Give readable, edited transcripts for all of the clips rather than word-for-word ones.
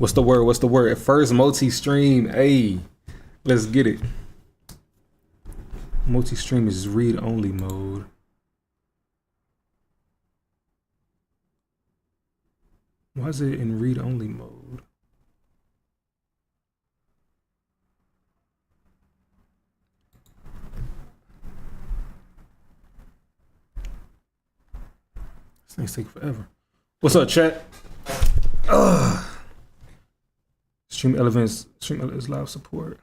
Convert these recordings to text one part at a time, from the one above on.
What's the word? What's the word? First multi-stream. Hey, let's get it. Multi-stream is read-only mode. Why is it in read-only mode? This thing's taking forever. What's up, chat? Stream Elements live support.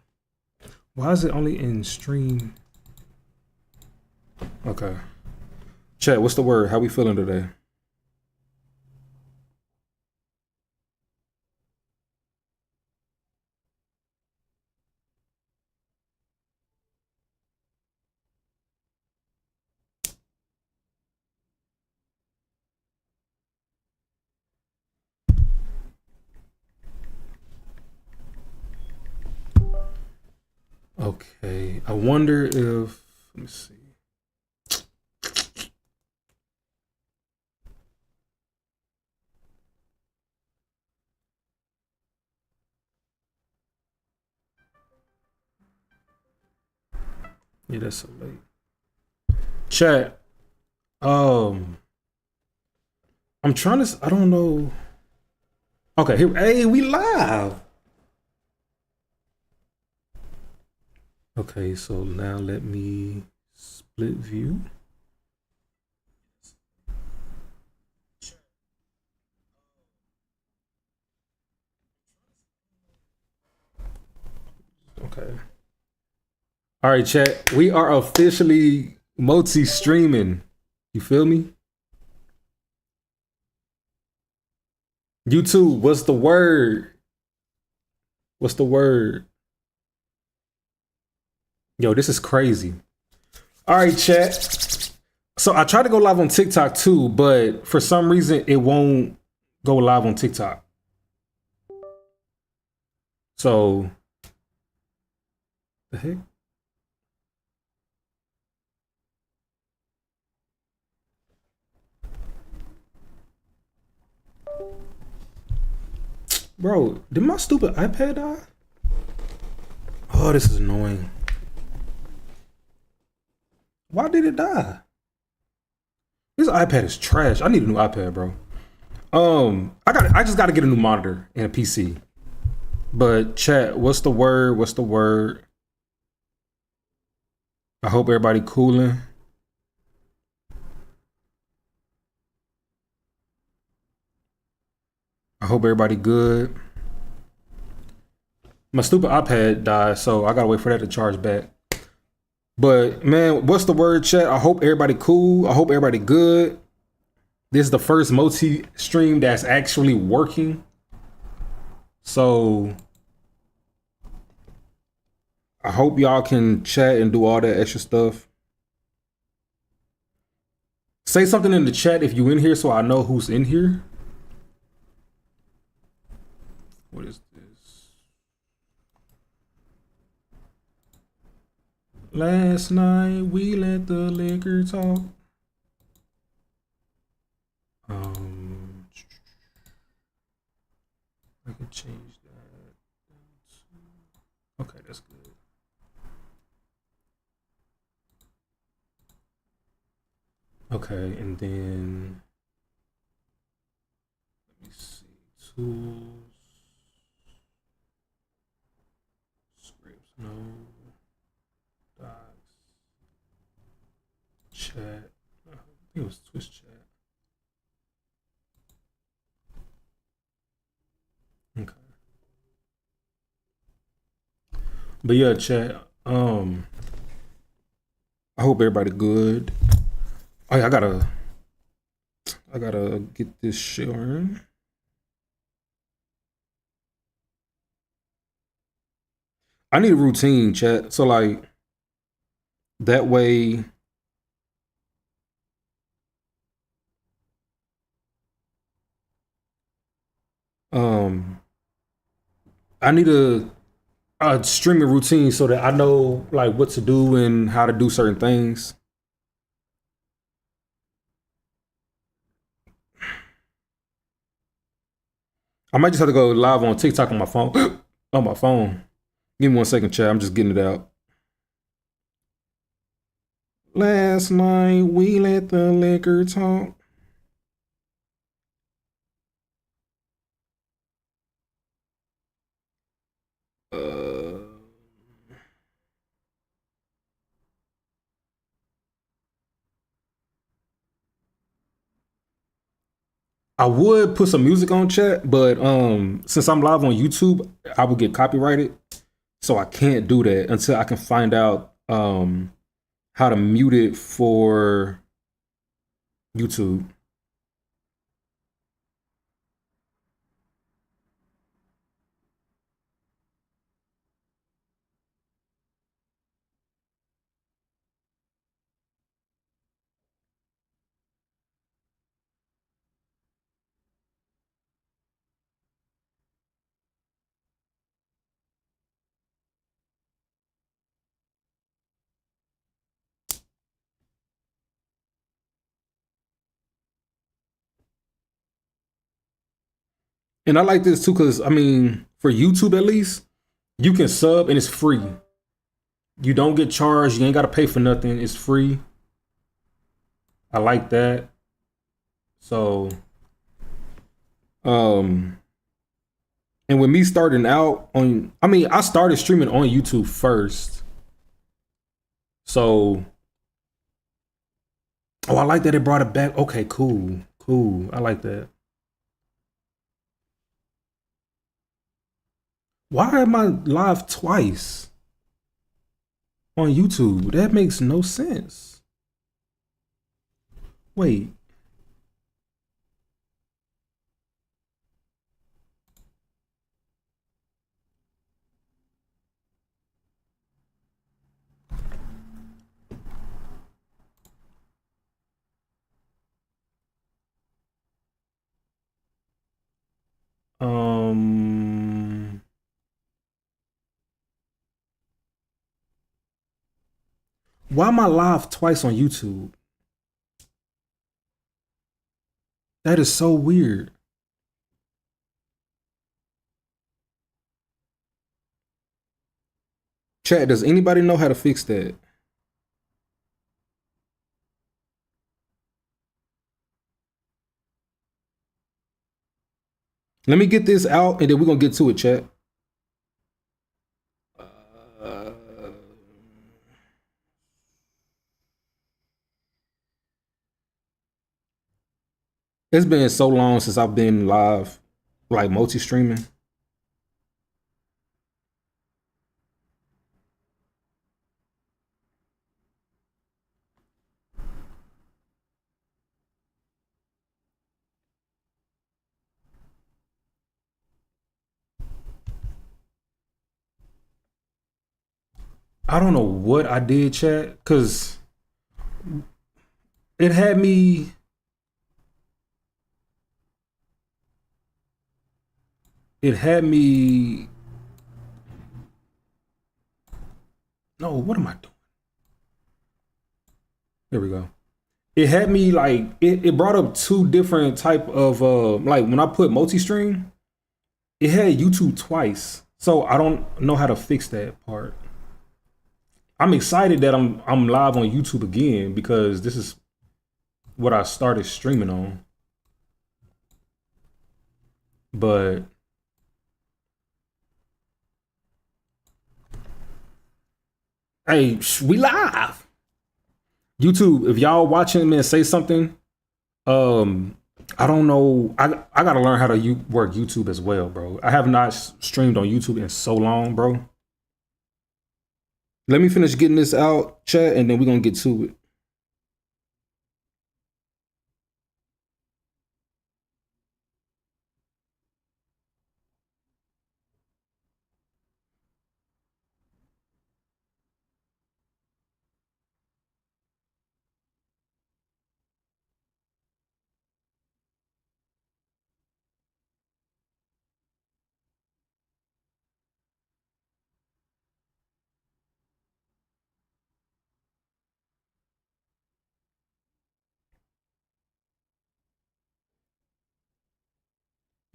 Why is it only in stream? Okay. Chat, what's the word? How we feeling today? Okay. I wonder if, let me see. Yeah, that's so late. Chat. I'm trying to, I don't know. Okay, here, hey, we live. Okay, so now let me split view. Okay. All right, chat. We are officially multi-streaming. You feel me? YouTube, what's the word? What's the word? Yo, this is crazy. All right, chat. So I tried to go live on TikTok too, but for some reason it won't go live on TikTok. So, the heck? Bro, did my stupid iPad die? Oh, this is annoying. Why did it die? This iPad is trash. I need a new iPad, bro. I just gotta get a new monitor and a PC. But chat, what's the word? What's the word? I hope everybody cooling. I hope everybody good. My stupid iPad died, so I gotta wait for that to charge back. But man, what's the word, chat? I hope everybody cool. I hope everybody good. This is the first multi-stream that's actually working. So I hope y'all can chat and do all that extra stuff. Say something in the chat if you in here so I know who's in here. What is this? Last night we let the liquor talk. I can change that. Okay, that's good. Okay, and then let me see. Tools. Scripts, no. Docs. Chat. I think it was Twitch chat. Okay. But yeah, chat. I hope everybody good. Oh, yeah, I gotta get this sharing. I need a routine, chat. So like that way. I need a streaming routine so that I know like what to do and how to do certain things. I might just have to go live on TikTok on my phone. On my phone. Give me 1 second, chat. I'm just getting it out. Last night we let the liquor talk. Uh, I would put some music on, chat, but since I'm live on YouTube, I would get copyrighted. So I can't do that until I can find out how to mute it for YouTube. And I like this too because I mean, for YouTube at least, you can sub and it's free. You don't get charged. You ain't got to pay for nothing. It's free. I like that. So, um, and with me starting out on, I mean, I started streaming on YouTube first. So, oh, I like that it brought it back. Okay, cool, cool. I like that. Why am I live twice on YouTube? That makes no sense. Wait. Um, why am I live twice on YouTube? That is so weird. Chat, does anybody know how to fix that? Let me get this out and then we're gonna get to it, chat. Uh, it's been so long since I've been live, like multi streaming. I don't know what I did, chat, because it had me. It had me. No, what am I doing? There we go. It had me like it brought up two different type of like when I put multi-stream, it had YouTube twice. So I don't know how to fix that part. I'm excited that I'm live on YouTube again because this is what I started streaming on. But hey, we live. YouTube, if y'all watching me and say something, um, I don't know. I gotta learn how to work YouTube as well, bro. I have not streamed on YouTube in so long, bro. Let me finish getting this out, chat, and then we're gonna get to it.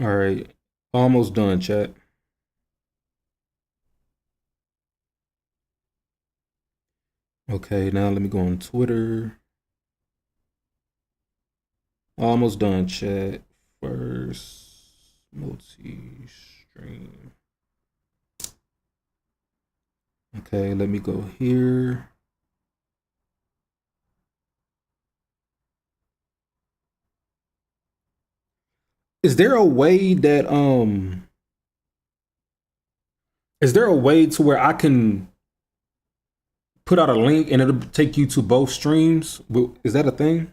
All right. Almost done, chat. Okay, now let me go on Twitter. Almost done, chat. First multi-stream. Okay, let me go here. Is there a way that is there a way to where I can put out a link and it'll take you to both streams? Is that a thing?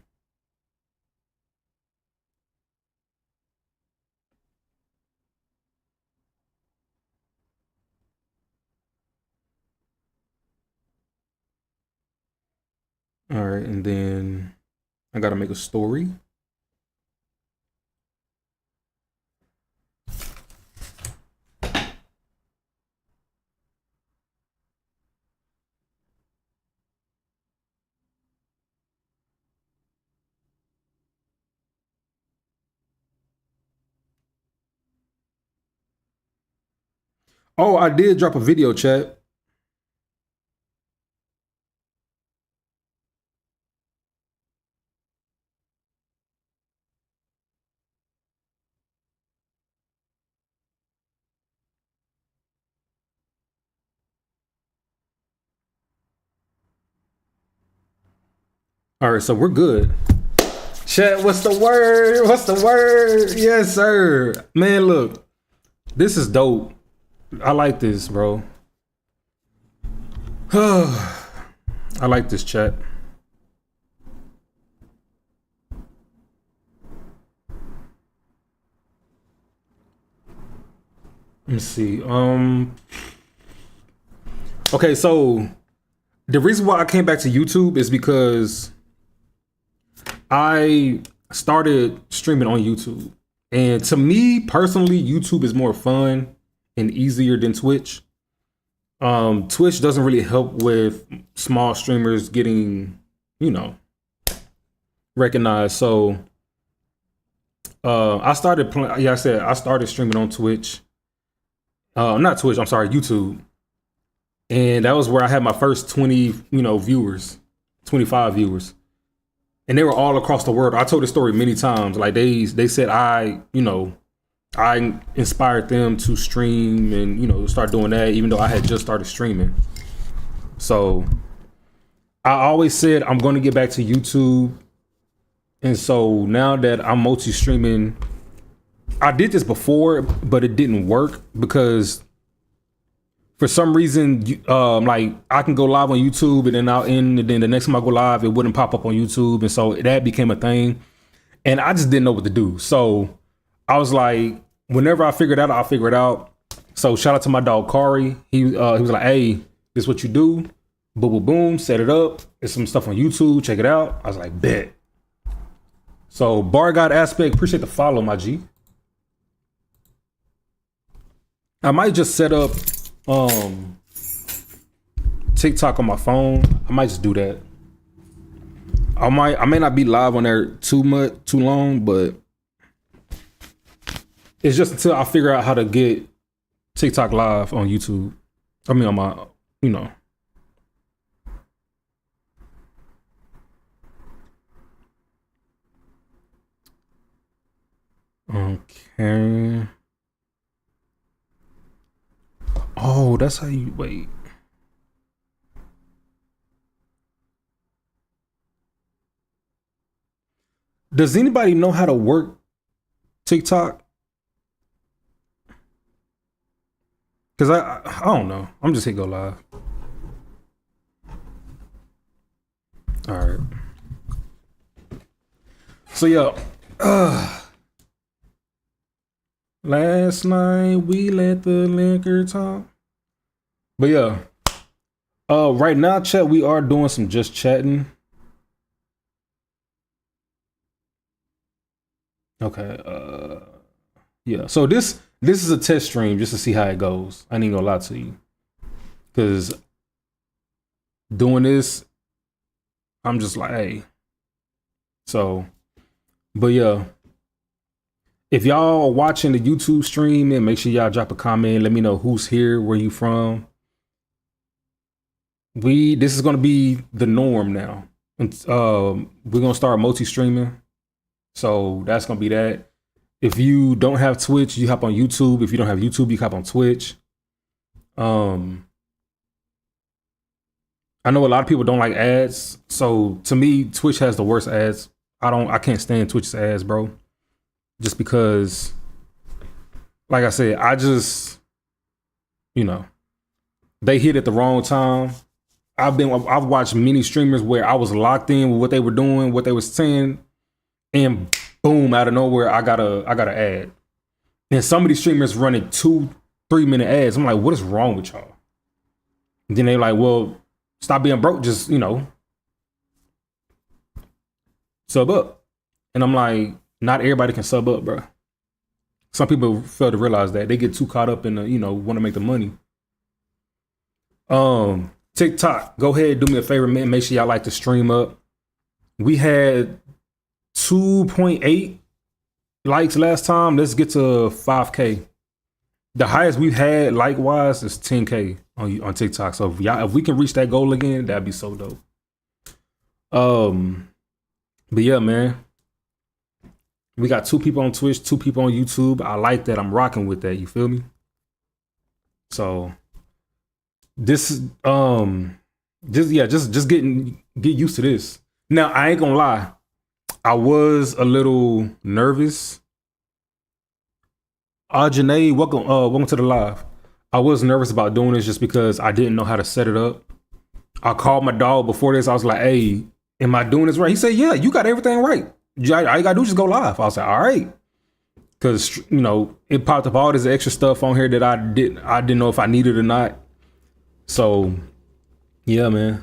All right, and then I gotta make a story. Oh, I did drop a video, chat. All right, so we're good. Chat, what's the word? What's the word? Yes, sir. Man, look, this is dope. I like this, bro. I like this, chat. Let me see. Okay, so the reason why I came back to YouTube is because I started streaming on YouTube. And to me personally, YouTube is more fun and easier than Twitch. Twitch doesn't really help with small streamers getting, you know, recognized. So I started playing. Yeah, I said I started streaming on Twitch. Not Twitch. I'm sorry, YouTube. And that was where I had my first 20, viewers, 25 viewers, and they were all across the world. I told this story many times. Like they said I inspired them to stream and start doing that, even though I had just started streaming. So I always said I'm going to get back to YouTube. And so now that I'm multi-streaming, I did this before, but it didn't work because for some reason, like I can go live on YouTube and then and then the next time I go live, it wouldn't pop up on YouTube. And so that became a thing. And I just didn't know what to do. So I was like, whenever I figure it out, I'll figure it out. So shout out to my dog, Kari. He was like, hey, this is what you do. Boom, boom, boom, set it up. There's some stuff on YouTube. Check it out. I was like, bet. So Bar God Aspect, appreciate the follow, my G. I might just set up TikTok on my phone. I might just do that. I may not be live on there too long, but it's just until I figure out how to get TikTok live on YouTube. I mean on my, Okay. Oh, that's how you wait. Does anybody know how to work TikTok? Cause I don't know. I'm just hit go live. All right. So yeah. Last night we let the liquor talk. But yeah. Right now, chat, we are doing some just chatting. Okay. Yeah. So this is a test stream just to see how it goes. I ain't gonna lie to you. Cause doing this, I'm just like, hey. So, but yeah. If y'all are watching the YouTube stream, and make sure y'all drop a comment. Let me know who's here, where you from. This is gonna be the norm now. We're gonna start multi-streaming, so that's gonna be that. If you don't have Twitch, you hop on YouTube. If you don't have YouTube, you hop on Twitch. I know a lot of people don't like ads, so to me, Twitch has the worst ads. I can't stand Twitch's ads, bro. Just because, like I said, they hit at the wrong time. I've watched many streamers where I was locked in with what they were doing, what they were saying, and boom, out of nowhere, I got a ad. And some of these streamers running 2-3 minute ads. I'm like, what is wrong with y'all? And then they're like, well, stop being broke, just sub up. And I'm like, not everybody can sub up, bro. Some people fail to realize that. They get too caught up in the, want to make the money. TikTok, go ahead, do me a favor, man. Make sure y'all like the stream up. We had 2.8 likes last time. Let's get to 5K. The highest we've had like-wise is 10K on TikTok. So if we can reach that goal again, that'd be so dope. But yeah, man. We got 2 people on Twitch, 2 people on YouTube. I like that. I'm rocking with that. You feel me? So this is just get used to this. Now, I ain't gonna lie. I was a little nervous. Janae, welcome to the live. I was nervous about doing this just because I didn't know how to set it up. I called my dog before this. I was like, hey, am I doing this right? He said, yeah, you got everything right. All you gotta do is just go live. I was like, all right. Cause it popped up all this extra stuff on here that I didn't know if I needed or not. So yeah, man.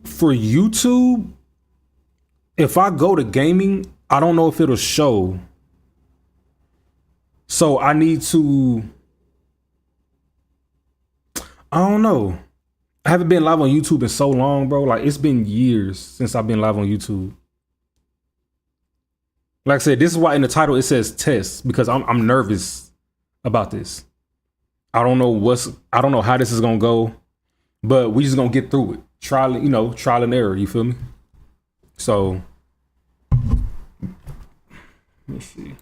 For YouTube, if I go to gaming, I don't know if it'll show. So I need to, I don't know. I haven't been live on YouTube in so long, bro. Like, it's been years since I've been live on YouTube. Like I said, this is why in the title it says test, because I'm nervous about this. I don't know how this is gonna go, but we just gonna get through it. Trial and error, you feel me? So let me see.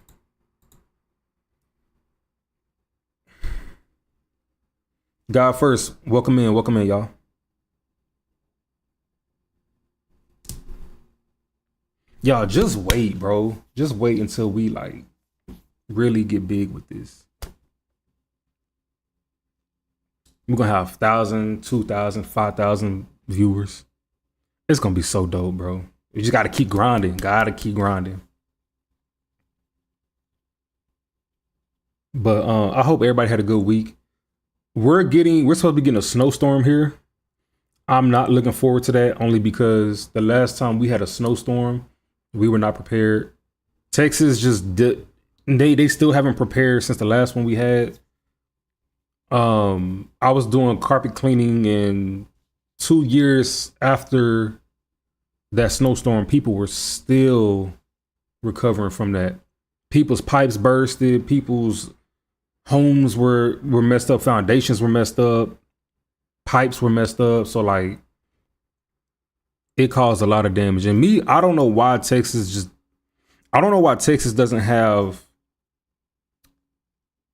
God first, welcome in, y'all. Y'all just wait, bro. Just wait until we really get big with this. We're gonna have 1,000, 2,000, 5,000 viewers. It's gonna be so dope, bro. You just gotta keep grinding. But I hope everybody had a good week. We're supposed to be getting a snowstorm here. I'm not looking forward to that, only because the last time we had a snowstorm, we were not prepared. Texas just did. They still haven't prepared since the last one we had. I was doing carpet cleaning, and 2 years after that snowstorm, people were still recovering from that. People's pipes bursted. People's homes were messed up. Foundations were messed up. Pipes were messed up. So it caused a lot of damage. And I don't know why Texas doesn't have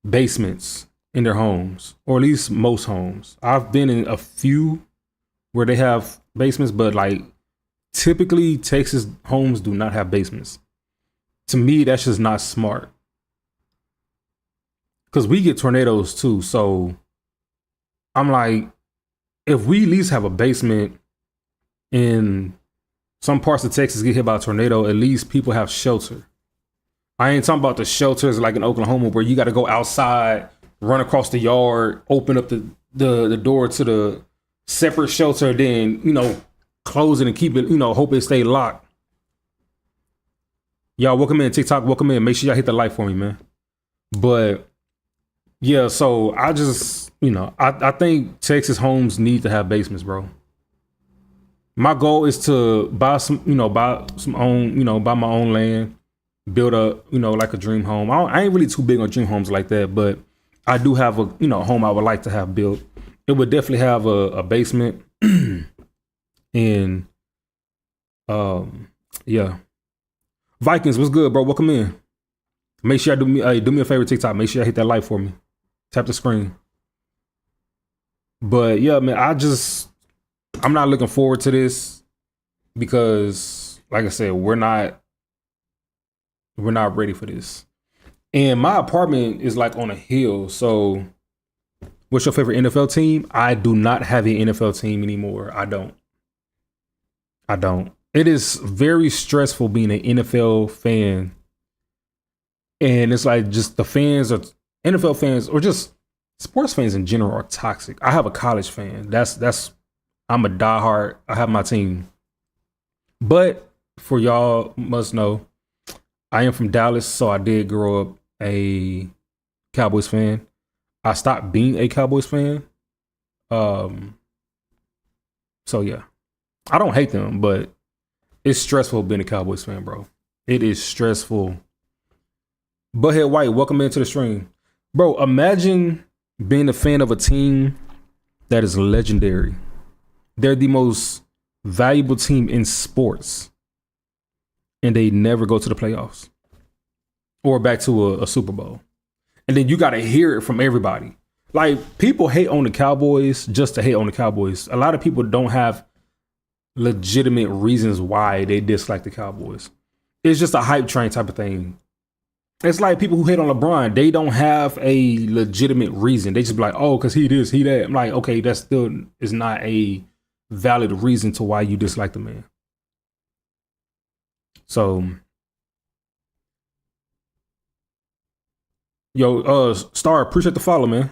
basements in their homes, or at least most homes. I've been in a few where they have basements, but typically Texas homes do not have basements. To me, that's just not smart. Because we get tornadoes too. So I'm like, if we at least have a basement in some parts of Texas get hit by a tornado, at least people have shelter. I ain't talking about the shelters like in Oklahoma where you got to go outside, run across the yard, open up the door to the separate shelter, then, close it and keep it, hope it stay locked. Y'all welcome in. TikTok, welcome in. Make sure y'all hit the like for me, man. But yeah, so I just, I think Texas homes need to have basements, bro. My goal is to buy some, buy some own, buy my own land, build a, like a dream home. I ain't really too big on dream homes like that, but I do have a, home I would like to have built. It would definitely have a basement, and yeah. Vikings, what's good, bro? Welcome in. Make sure do me a favor, TikTok. Make sure I hit that like for me. Tap the screen. But yeah, man, I'm not looking forward to this because, like I said, we're not ready for this. And my apartment is like on a hill. So what's your favorite NFL team? I do not have an NFL team anymore. I don't. It is very stressful being an NFL fan. And it's like just the fans or NFL fans or just sports fans in general are toxic. I have a college fan. I'm a diehard. I have my team. But for y'all must know, I am from Dallas, so I did grow up a Cowboys fan. I stopped being a Cowboys fan. So yeah. I don't hate them, but it's stressful being a Cowboys fan, bro. It is stressful. Butthead White, welcome into the stream. Bro, imagine being a fan of a team that is legendary. They're the most valuable team in sports, and they never go to the playoffs or back to a Super Bowl. And then you got to hear it from everybody. Like, people hate on the Cowboys just to hate on the Cowboys. A lot of people don't have legitimate reasons why they dislike the Cowboys. It's just a hype train type of thing. It's like people who hate on LeBron. They don't have a legitimate reason. They just be like, oh, because he this, he that. I'm like, okay, that still is not a valid reason to why you dislike the man. So, yo, Star, appreciate the follow, man.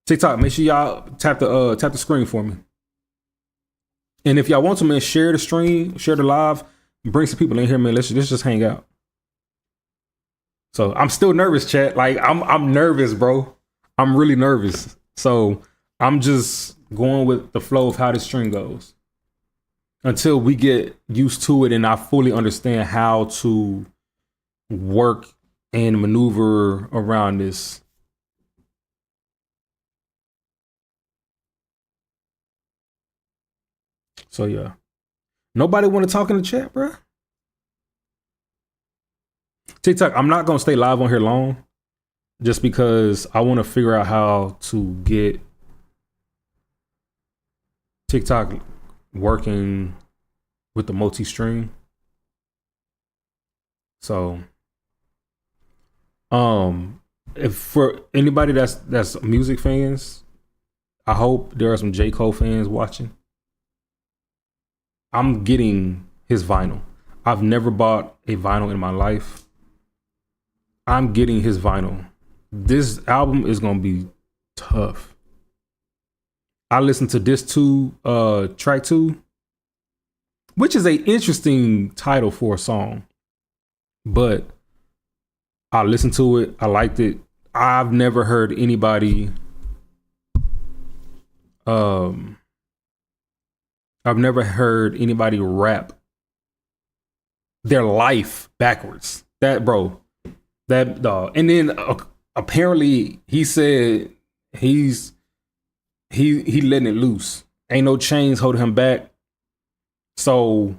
TikTok, make sure y'all tap the screen for me. And if y'all want to, man, share the stream, share the live, bring some people in here, man. Let's just hang out. So I'm still nervous, chat. Like I'm nervous, bro. I'm really nervous. So I'm just going with the flow of how this stream goes until we get used to it and I fully understand how to work and maneuver around this. So yeah. Nobody want to talk in the chat, bro? TikTok, I'm not gonna stay live on here long just because I want to figure out how to get TikTok working with the multi-stream. So if for anybody that's music fans, I hope there are some J. Cole fans watching. I'm getting his vinyl. I've never bought a vinyl in my life. I'm getting his vinyl. This album is gonna be tough. I listened to this track 2, which is an interesting title for a song. But I listened to it. I liked it. I've never heard anybody rap their life backwards. That, bro. That dog. And then apparently he said he letting it loose. Ain't no chains holding him back. So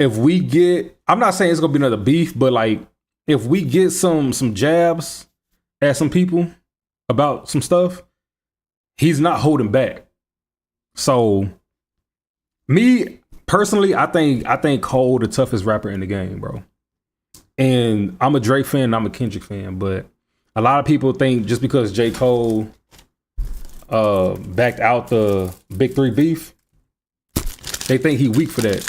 if we get, I'm not saying it's gonna be another beef, but like if we get some jabs at some people about some stuff, he's not holding back. So me personally, I think Cole the toughest rapper in the game, bro. And I'm a Drake fan and I'm a Kendrick fan, but a lot of people think just because J. Cole backed out the Big 3 beef, they think he weak for that.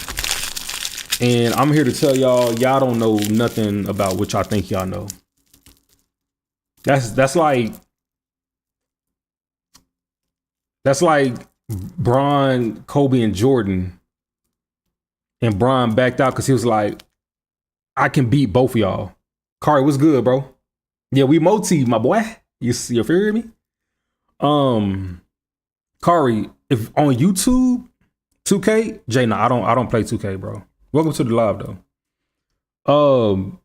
And I'm here to tell y'all don't know nothing about what y'all think y'all know. That's like Bron, Kobe, and Jordan. And Bron backed out because he was like, I can beat both of y'all. Kari, what's good, bro? Yeah, we Moti, my boy. You feel me? Kari, if on YouTube, 2K, Jay, no, I don't play 2K, bro. Welcome to the live though.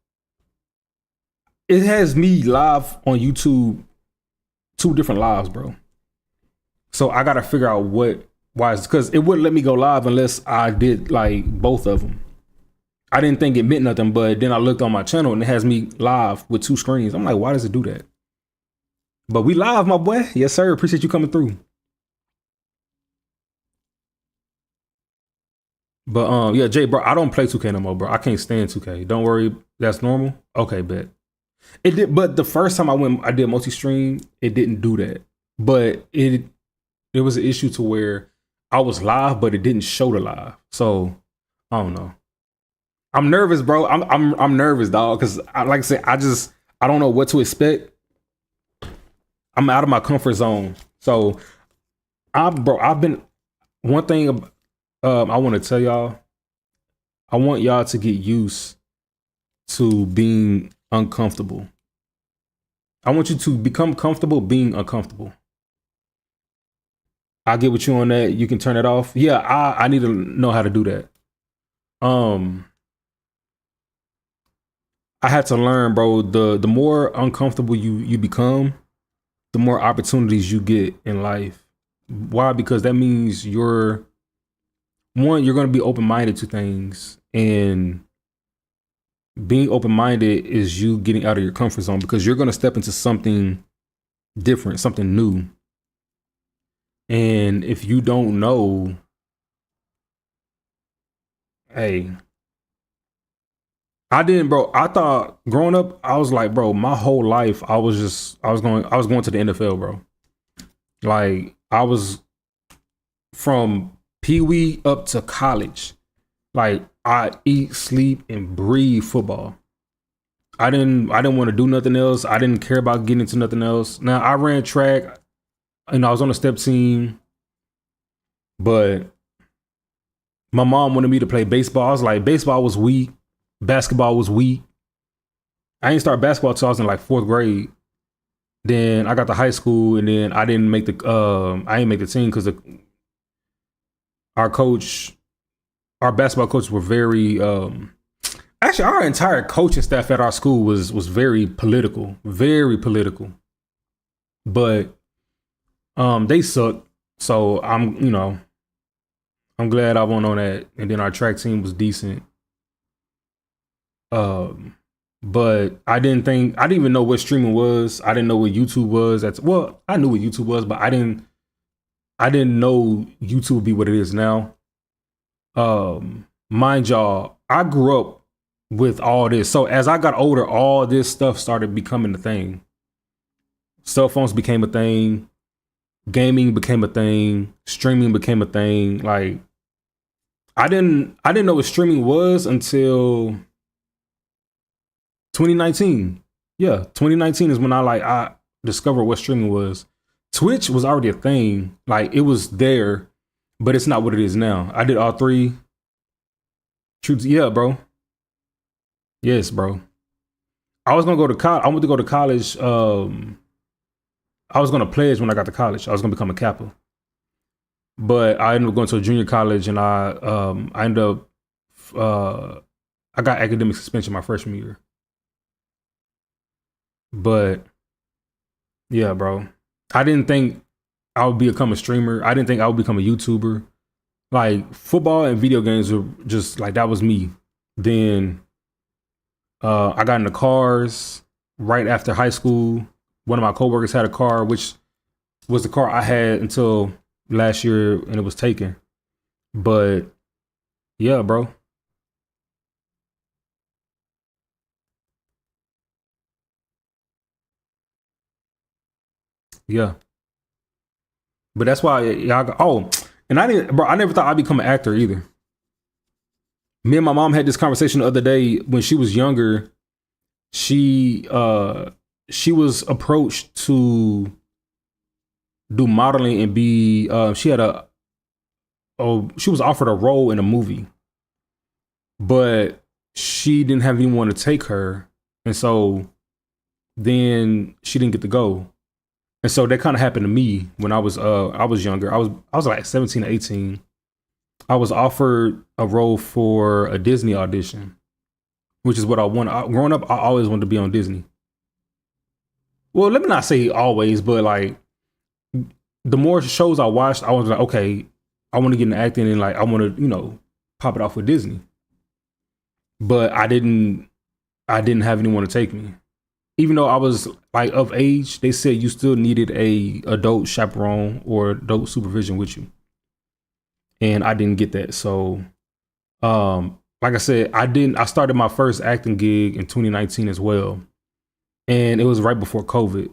It has me live on YouTube, two different lives, bro. So I gotta figure out why it's because it wouldn't let me go live unless I did like both of them. I didn't think it meant nothing, but then I looked on my channel and it has me live with two screens. I'm like, why does it do that? But we live, my boy. Yes, sir. Appreciate you coming through. But yeah, Jay, bro, I don't play 2K no more, bro. I can't stand 2K. Don't worry, that's normal. Okay, bet. It did, but the first time I did multi-stream, it didn't do that. But there was an issue to where I was live, but it didn't show the live. So I don't know. I'm nervous, bro. I'm nervous, dog, because like I said, I don't know what to expect. I'm out of my comfort zone. So I've been one thing I want to tell y'all. I want y'all to get used to being uncomfortable. I want you to become comfortable being uncomfortable. I'll get with you on that. You can turn it off. Yeah, I need to know how to do that. I had to learn, bro. The more uncomfortable you become, the more opportunities you get in life. Why? Because that means you're going to be open-minded to things, and being open-minded is you getting out of your comfort zone because you're going to step into something different, something new. And if you don't know, hey, I didn't, bro. I thought growing up, I was like, bro, my whole life, I was going to the NFL, bro. Like, I was from Pee-wee up to college. Like, I eat, sleep, and breathe football. I didn't want to do nothing else. I didn't care about getting into nothing else. Now, I ran track, and I was on a step team, but my mom wanted me to play baseball. I was like, baseball was weak. Basketball was weak. I didn't start basketball till I was in like 4th grade. Then I got to high school, and then I didn't make the team because our basketball coaches were very actually our entire coaching staff at our school was very political, but they sucked. So I'm glad I went on that, and then our track team was decent. But I didn't even know what streaming was. I didn't know what YouTube was. I knew what YouTube was, but I didn't know YouTube would be what it is now. Mind y'all, I grew up with all this. So as I got older, all this stuff started becoming a thing. Cell phones became a thing. Gaming became a thing. Streaming became a thing. Like, I didn't know what streaming was until 2019. Yeah, 2019 is when I discovered what streaming was. Twitch was already a thing. Like, it was there, but it's not what it is now. I did all three. Truth, yeah, bro. Yes, bro. I was gonna go to college. I went to go to college. I was gonna pledge when I got to college. I was gonna become a Kappa, but I ended up going to a junior college, and I ended up I got academic suspension my freshman year. But yeah, bro, I didn't think I would become a streamer. I didn't think I would become a YouTuber. Like, football and video games were just like, that was me. Then I got into cars right after high school. One of my coworkers had a car, which was the car I had until last year, and it was taken. But yeah, bro. Yeah. But that's why y'all go, oh, and I never thought I'd become an actor either. Me and my mom had this conversation the other day. When she was younger, she was approached to do modeling and be she was offered a role in a movie, but she didn't have anyone to take her, and so then she didn't get to go. And so that kind of happened to me when I was younger. I was like 17 or 18. I was offered a role for a Disney audition, which is what I want. Growing up, I always wanted to be on Disney. Well, let me not say always, but like the more shows I watched, I was like, okay, I want to get into acting and like I want to, pop it off with Disney. But I didn't have anyone to take me. Even though I was like of age, they said you still needed a adult chaperone or adult supervision with you. And I didn't get that. So like I said, I started my first acting gig in 2019 as well. And it was right before COVID.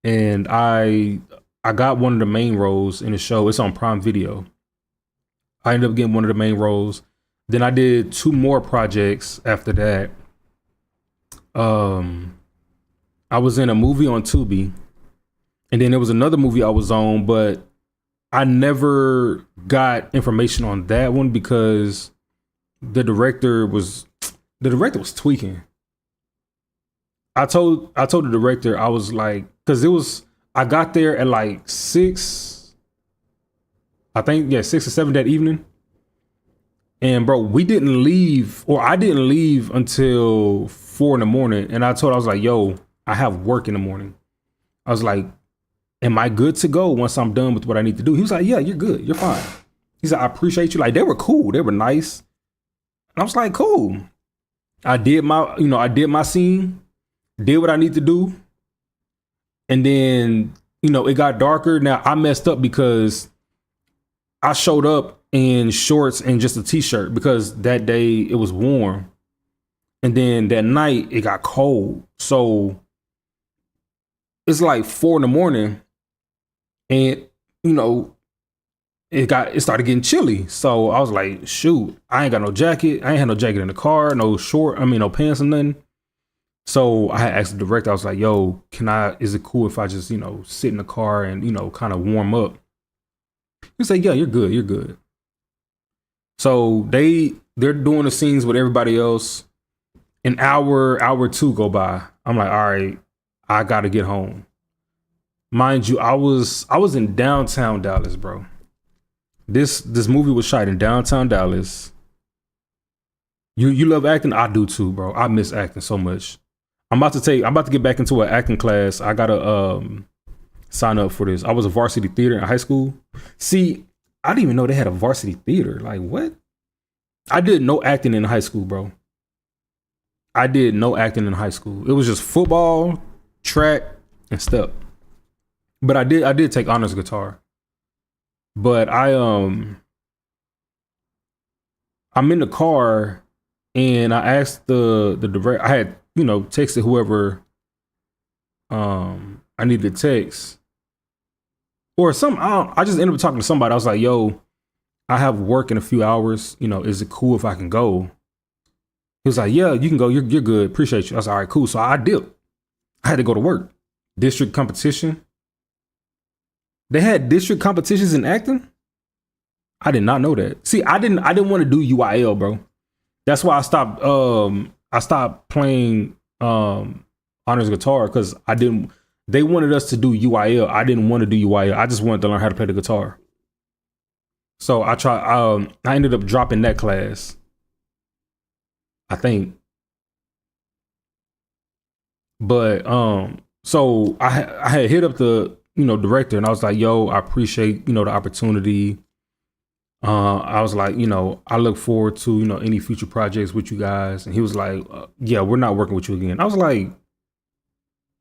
And I got one of the main roles in the show. It's on Prime Video. I ended up getting one of the main roles. Then I did 2 more projects after that. I was in a movie on Tubi, and then there was another movie I was on, but I never got information on that one because the director was tweaking. I told the director, I was like, because I got there at like 6, I think, 6 or 7 that evening. And bro, I didn't leave until 4 in the morning. And I was like, yo, I have work in the morning. I was like, am I good to go once I'm done with what I need to do? He was like, yeah, you're good. You're fine. He said, I appreciate you. Like, they were cool. They were nice. And I was like, cool. I did my scene, did what I need to do. And then, it got darker. Now I messed up because I showed up in shorts and just a t-shirt because that day it was warm. And then that night it got cold. So it's like 4 in the morning and, it started getting chilly. So I was like, shoot, I ain't got no jacket. I ain't had no jacket in the car, no no pants or nothing. So I had asked the director, I was like, yo, is it cool if I just, sit in the car and, kind of warm up? He said, yeah, you're good. You're good. So they're doing the scenes with everybody else. An hour 2 go by. I'm like, all right, I got to get home. Mind you, I was in downtown Dallas, bro. This movie was shot in downtown Dallas. You love acting? I do too, bro. I miss acting so much. I'm about to get back into an acting class. I gotta sign up for this. I was a varsity theater in high school. See, I didn't even know they had a varsity theater. Like, what? I did no acting in high school, bro. I did no acting in high school. It was just football, track, and step. But I did take honors guitar. But I'm in the car and I asked the director. I had texted whoever I needed to text or I just ended up talking to somebody. I was like, yo, I have work in a few hours. Is it cool if I can go? He was like, yeah, you can go. You're good. Appreciate you. I was like, all right, cool. So I dipped. I had to go to work. District competition. They had district competitions in acting. I did not know that. See, I didn't want to do UIL, bro. That's why I stopped. I stopped playing honors guitar because they wanted us to do UIL. I didn't want to do UIL. I just wanted to learn how to play the guitar. So I ended up dropping that class, I think. But so I had hit up the director and I was like, yo, I appreciate the opportunity. I was like, I look forward to any future projects with you guys. And he was like, yeah, we're not working with you again. I was like,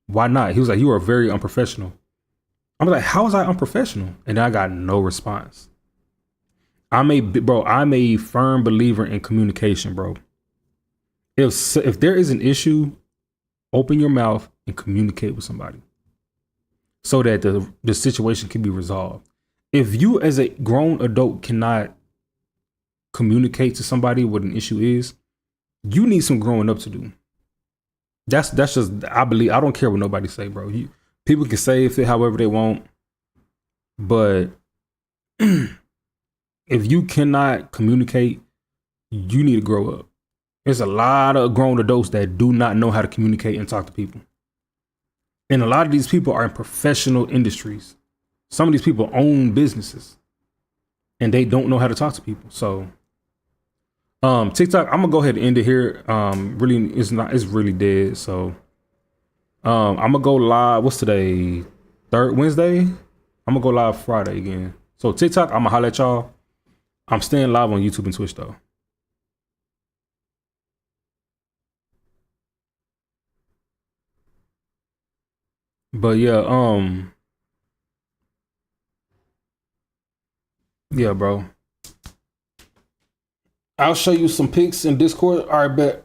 why not? He was like, you are very unprofessional. I was like, how was I unprofessional? And then I got no response. I'm a firm believer in communication, bro. If there is an issue, open your mouth and communicate with somebody so that the situation can be resolved. If you as a grown adult cannot communicate to somebody what an issue is, you need some growing up to do. That's just, I believe. I don't care what nobody say, bro. People can say it however they want, but if you cannot communicate, you need to grow up. There's a lot of grown adults that do not know how to communicate and talk to people. And a lot of these people are in professional industries. Some of these people own businesses. and they don't know how to talk to people. So TikTok, I'm gonna go ahead and end it here. Really, it's really dead. So I'm gonna go live. What's today? Third Wednesday. I'm gonna go live Friday again. So TikTok, I'm gonna holler at y'all. I'm staying live on YouTube and Twitch though. But yeah, bro. I'll show you some pics in Discord. All right, bet.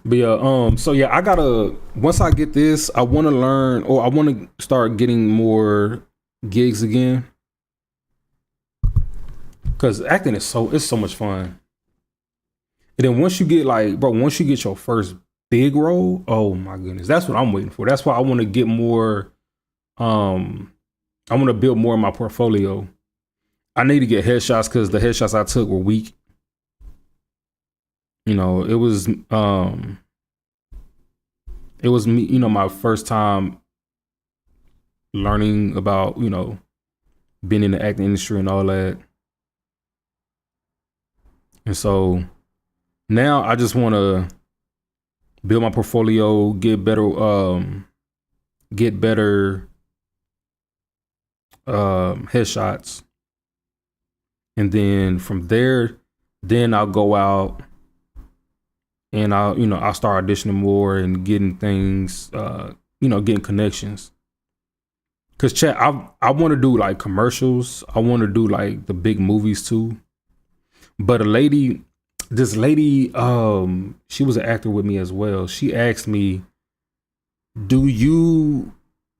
But yeah, so yeah, I gotta, once I get this, I wanna learn, or I wanna start getting more gigs again. Cause acting is so much fun. And then once you get once you get your first big role, oh my goodness, that's what I'm waiting for. That's why I wanna get more, I wanna build more of my portfolio. I need to get headshots because the headshots I took were weak. You know, it was me, you know, my first time learning about, you know, being in the acting industry and all that. And so now I just want to build my portfolio, get better headshots. And then from there, then I'll go out and I'll start auditioning more and getting things, getting connections. Cause chat, I want to do like commercials. I want to do like the big movies too. But this lady, she was an actor with me as well. She asked me, do you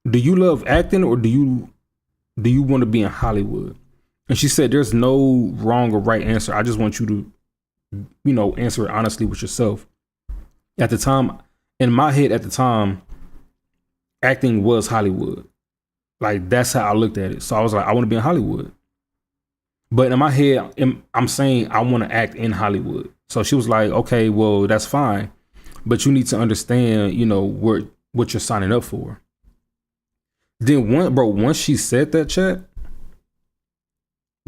love acting, or do you want to be in Hollywood? And she said, there's no wrong or right answer. I just want you to, answer it honestly with yourself. At the time, in my head at the time, acting was Hollywood. Like, that's how I looked at it. So I was like, I want to be in Hollywood. But in my head, I'm saying I want to act in Hollywood. So she was like, okay, well, that's fine. But you need to understand, what you're signing up for. Then once she said that, chat,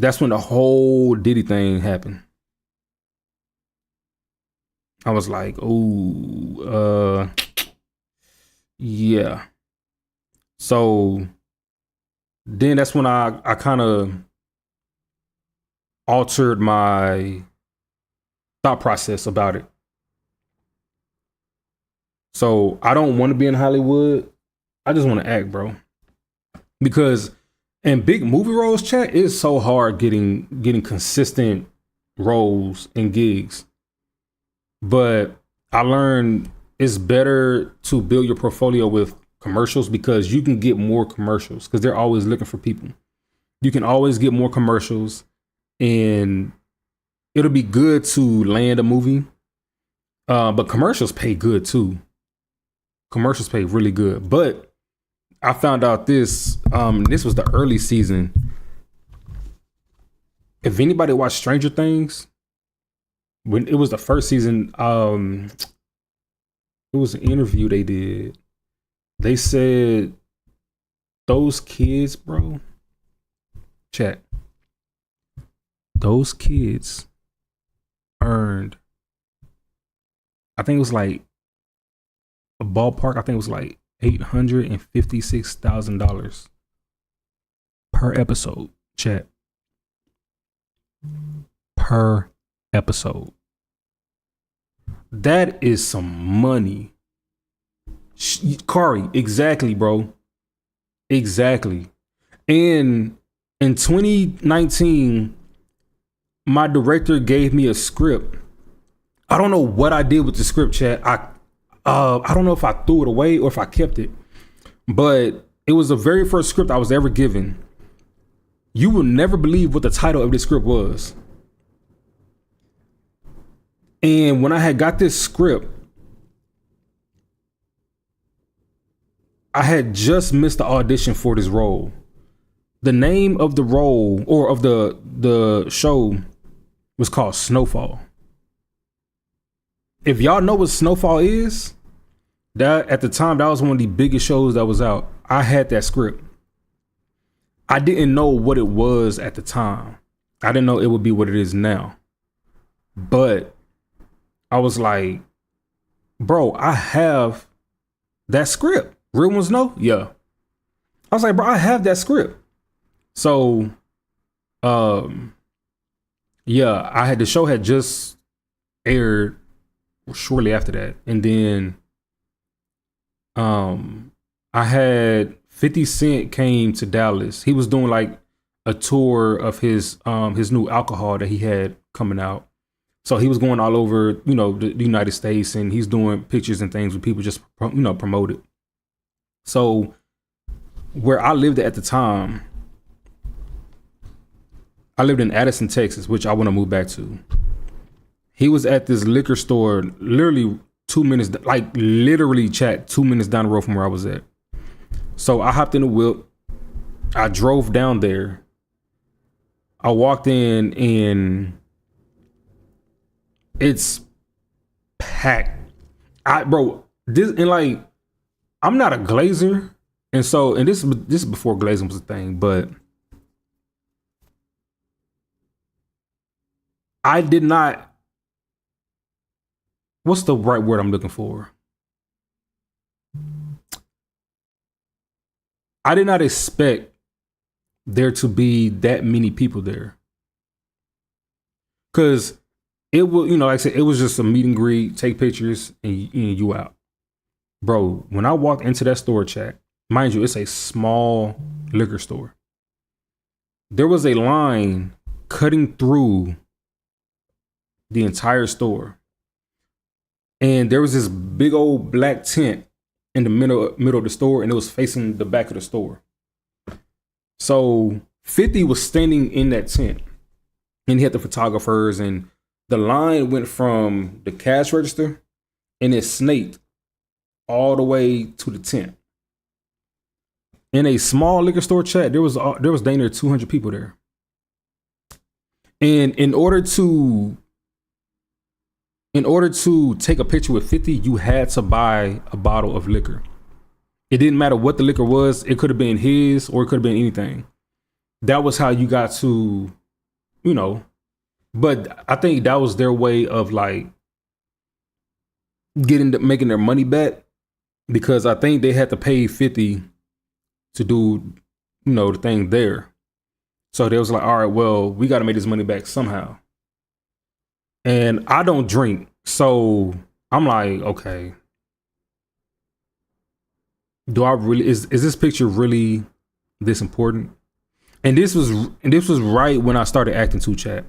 that's when the whole Diddy thing happened. I was like, oh, yeah. So then that's when I kind of altered my thought process about it. So I don't want to be in Hollywood. I just want to act, bro. Because in big movie roles, chat, it's so hard getting consistent roles and gigs. But I learned it's better to build your portfolio with commercials, because you can get more commercials because they're always looking for people. You can always get more commercials, and it'll be good to land a movie. But commercials pay good too. Commercials pay really good. But I found out this was the early season. If anybody watched Stranger Things, when it was the first season, it was an interview they did. They said those kids, bro, chat, those kids earned, I think it was like a ballpark, I think it was like $856,000 per episode, chat. Per episode. That is some money. Kari, exactly, bro. Exactly. And in 2019, my director gave me a script. I don't know what I did with the script, chat. I don't know if I threw it away or if I kept it, but it was the very first script I was ever given. You will never believe what the title of this script was. And when I had got this script, I had just missed the audition for this role. The name of the role, or of the show, was called Snowfall. If y'all know what Snowfall is, that at the time, that was one of the biggest shows that was out. I had that script. I didn't know what it was at the time. I didn't know it would be what it is now. But I was like, bro, I have that script. Real ones know? Yeah. I was like, bro, I have that script. So, yeah, the show had just aired shortly after that. And then I had 50 Cent came to Dallas. He was doing like a tour of his new alcohol that he had coming out. So he was going all over, the United States, and he's doing pictures and things with people just, promote it. So where I lived at the time, I lived in Addison, Texas, which I want to move back to. He was at this liquor store, literally 2 minutes, like literally chat 2 minutes down the road from where I was at. So I hopped in the whip. I drove down there. I walked in and it's packed. I'm not a glazer. And this is before glazing was a thing, but I did not, what's the right word I'm looking for? I did not expect there to be that many people there. Cause it was, like I said, it was just a meet and greet, take pictures, and you out. Bro, when I walked into that store, chat, mind you, it's a small liquor store. There was a line cutting through the entire store. And there was this big old black tent in the middle of the store, and it was facing the back of the store. So 50 was standing in that tent, and he had the photographers, and the line went from the cash register and it snaked all the way to the tent. In a small liquor store, chat, there was dang near 200 people there. And in order to take a picture with 50, you had to buy a bottle of liquor. It didn't matter what the liquor was. It could have been his or it could have been anything. That was how you got to, but I think that was their way of like making their money back, because I think they had to pay 50 to do, the thing there. So they was like, all right, well, we got to make this money back somehow. And I don't drink. So I'm like, okay, is this picture really this important? And this was right when I started acting too, chat.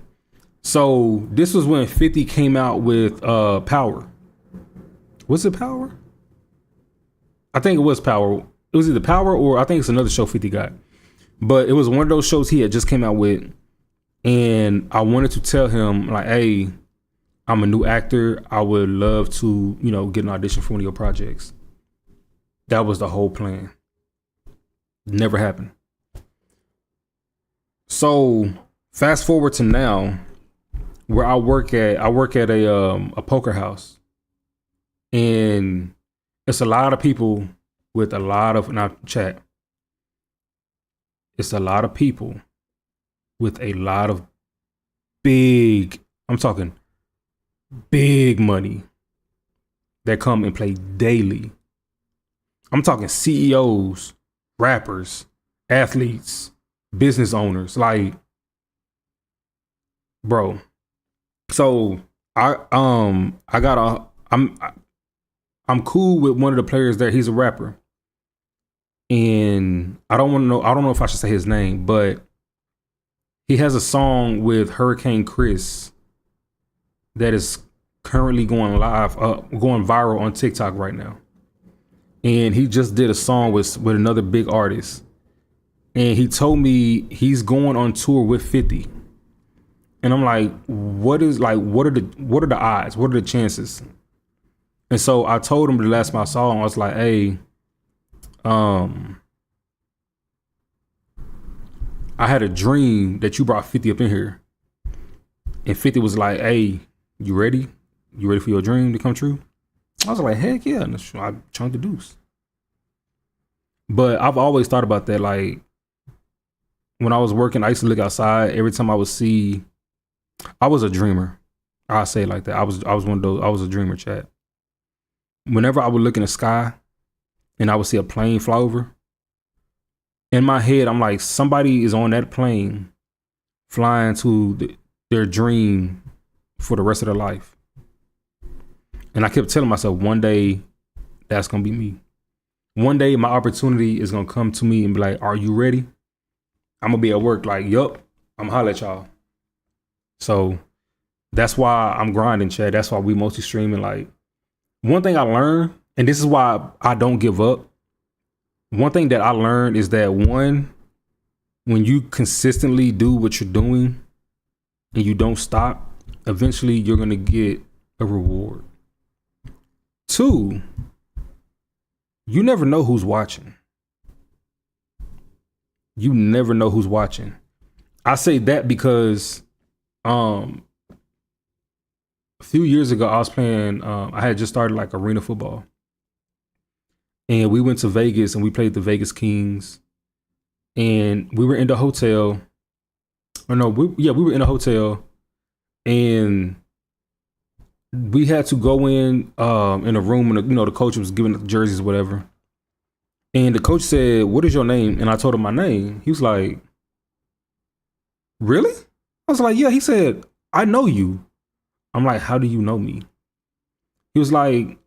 So this was when 50 came out with Power. Was it Power? I think it was Power. It was either Power or I think it's another show 50 got. But it was one of those shows he had just came out with. And I wanted to tell him, like, hey, I'm a new actor. I would love to, get an audition for one of your projects. That was the whole plan. Never happened. So fast forward to now, where I work at a poker house, and it's a lot of people with a lot of chat. It's a lot of people with a lot of I'm talking big money that come and play daily. I'm talking CEOs, rappers, athletes, business owners, like, bro. So I'm cool with one of the players there. He's a rapper, and I don't know if I should say his name, but he has a song with Hurricane Chris that is currently going viral on TikTok right now. And he just did a song with another big artist. And he told me he's going on tour with 50. And I'm like, what are the odds? What are the chances? And so I told him the last time I saw him, I was like, hey, I had a dream that you brought 50 up in here. And 50 was like, hey, you ready? You ready for your dream to come true? I was like, heck yeah. And I chunked the deuce. But I've always thought about that. Like when I was working, I used to look outside. Every time I would see, I was a dreamer. I say it like that. I was one of those. I was a dreamer, chat. Whenever I would look in the sky and I would see a plane fly over, in my head, I'm like, somebody is on that plane flying to their dream for the rest of their life. And I kept telling myself, one day that's gonna be me. One day my opportunity is gonna come to me and be like, are you ready? I'm gonna be at work like, yup, I'm gonna holler at y'all. So that's why I'm grinding, Chad. That's why we mostly streaming. Like, one thing I learned, and this is why I don't give up. One thing that I learned is that when you consistently do what you're doing and you don't stop, eventually you're gonna get a reward. Two, you never know who's watching. You never know who's watching. I say that because a few years ago I was playing, I had just started like arena football. And we went to Vegas and we played the Vegas Kings. And we were in the hotel. Or no, we were in a hotel and we had to go in a room and the coach was giving the jerseys or whatever. And the coach said, "What is your name?" And I told him my name. He was like, "Really?" I was like, "Yeah." He said, "I know you." I'm like, "How do you know me?" He was like,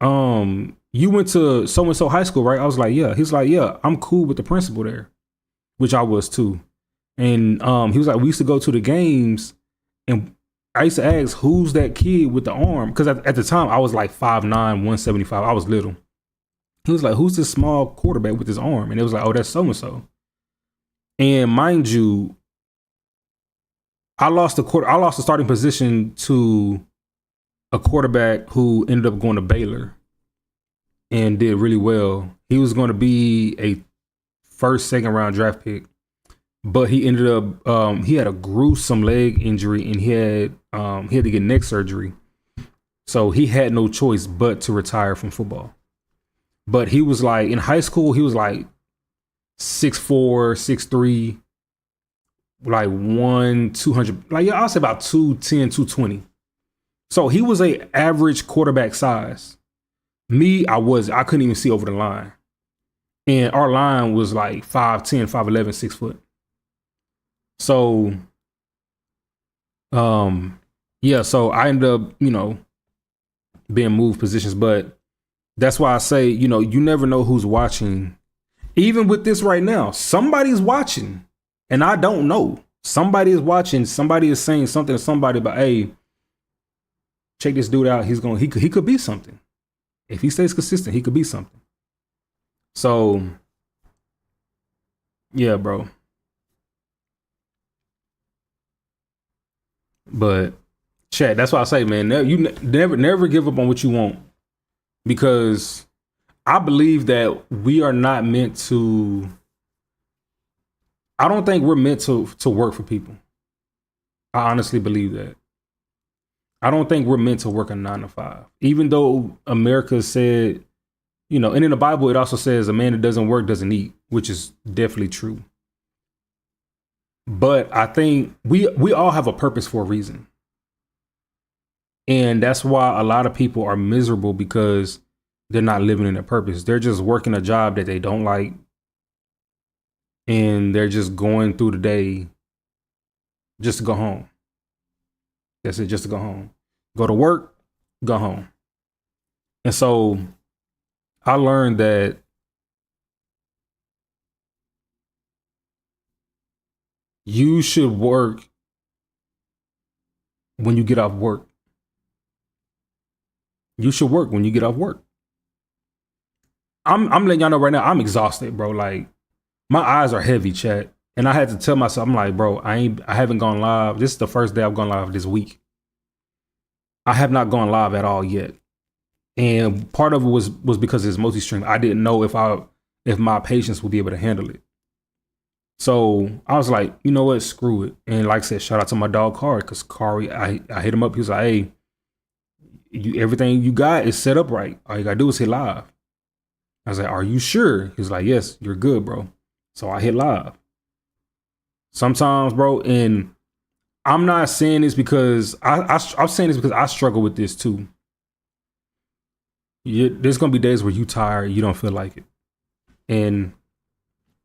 "You went to so-and-so high school, right?" I was like, "Yeah." He's like, "Yeah, I'm cool with the principal there," which I was too. And he was like, "We used to go to the games and I used to ask, who's that kid with the arm?" Because at the time I was like 5'9", 175. I was little. He was like, "Who's this small quarterback with his arm?" And it was like, "Oh, that's so-and-so." And mind you, I lost the starting position to a quarterback who ended up going to Baylor and did really well. He was going to be a first, second round draft pick, but he ended up he had a gruesome leg injury and he had to get neck surgery. So he had no choice but to retire from football. But he was like, in high school, he was like 6'4", 6'3", like 200, like I'll say about 210, 220. So he was a average quarterback size. Me, I couldn't even see over the line. And our line was like 5'10", 5'11", 6 foot. So so I ended up, being moved positions, but that's why I say, you never know who's watching. Even with this right now, somebody's watching and I don't know. Somebody is watching. Somebody is saying something to somebody about, hey, check this dude out. He could be something. If he stays consistent, he could be something. So yeah, bro. But chat, that's why I say, man, you never give up on what you want, because I believe that we are not meant to. I don't think we're meant to work for people. I honestly believe that. I don't think we're meant to work a 9 to 5, even though America said, and in the Bible it also says a man that doesn't work doesn't eat, which is definitely true. But I think we all have a purpose for a reason. And that's why a lot of people are miserable, because they're not living in their purpose. They're just working a job that they don't like. And they're just going through the day just to go home. That's it, just to go home. Go to work, go home. And so I learned that you should work when you get off work. You should work when you get off work. I'm letting y'all know right now, I'm exhausted, bro. Like, my eyes are heavy, chat. And I had to tell myself, I'm like, bro, I haven't gone live. This is the first day I've gone live this week. I have not gone live at all yet. And part of it was because it's multi-stream. I didn't know if my patience would be able to handle it. So I was like, you know what, screw it. And like I said, shout out to my dog Kari, because Kari, I hit him up. He was like, hey, everything you got is set up right. All you gotta do is hit live. I was like, are you sure? He was like, yes, you're good, bro. So I hit live. Sometimes, bro, and I'm not saying this because I'm saying this because I struggle with this too. There's gonna be days where you tired, you don't feel like it, and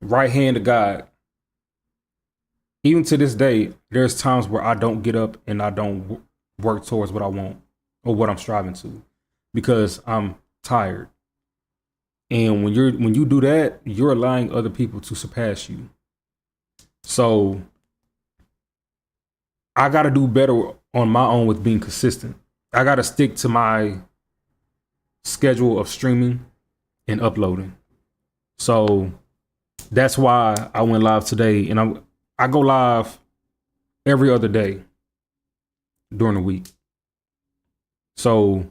right hand of God, even to this day, there's times where I don't get up and I don't work towards what I want or what I'm striving to because I'm tired. And when you do that, you're allowing other people to surpass you. So I got to do better on my own with being consistent. I got to stick to my schedule of streaming and uploading. So that's why I went live today, and I go live every other day during the week. So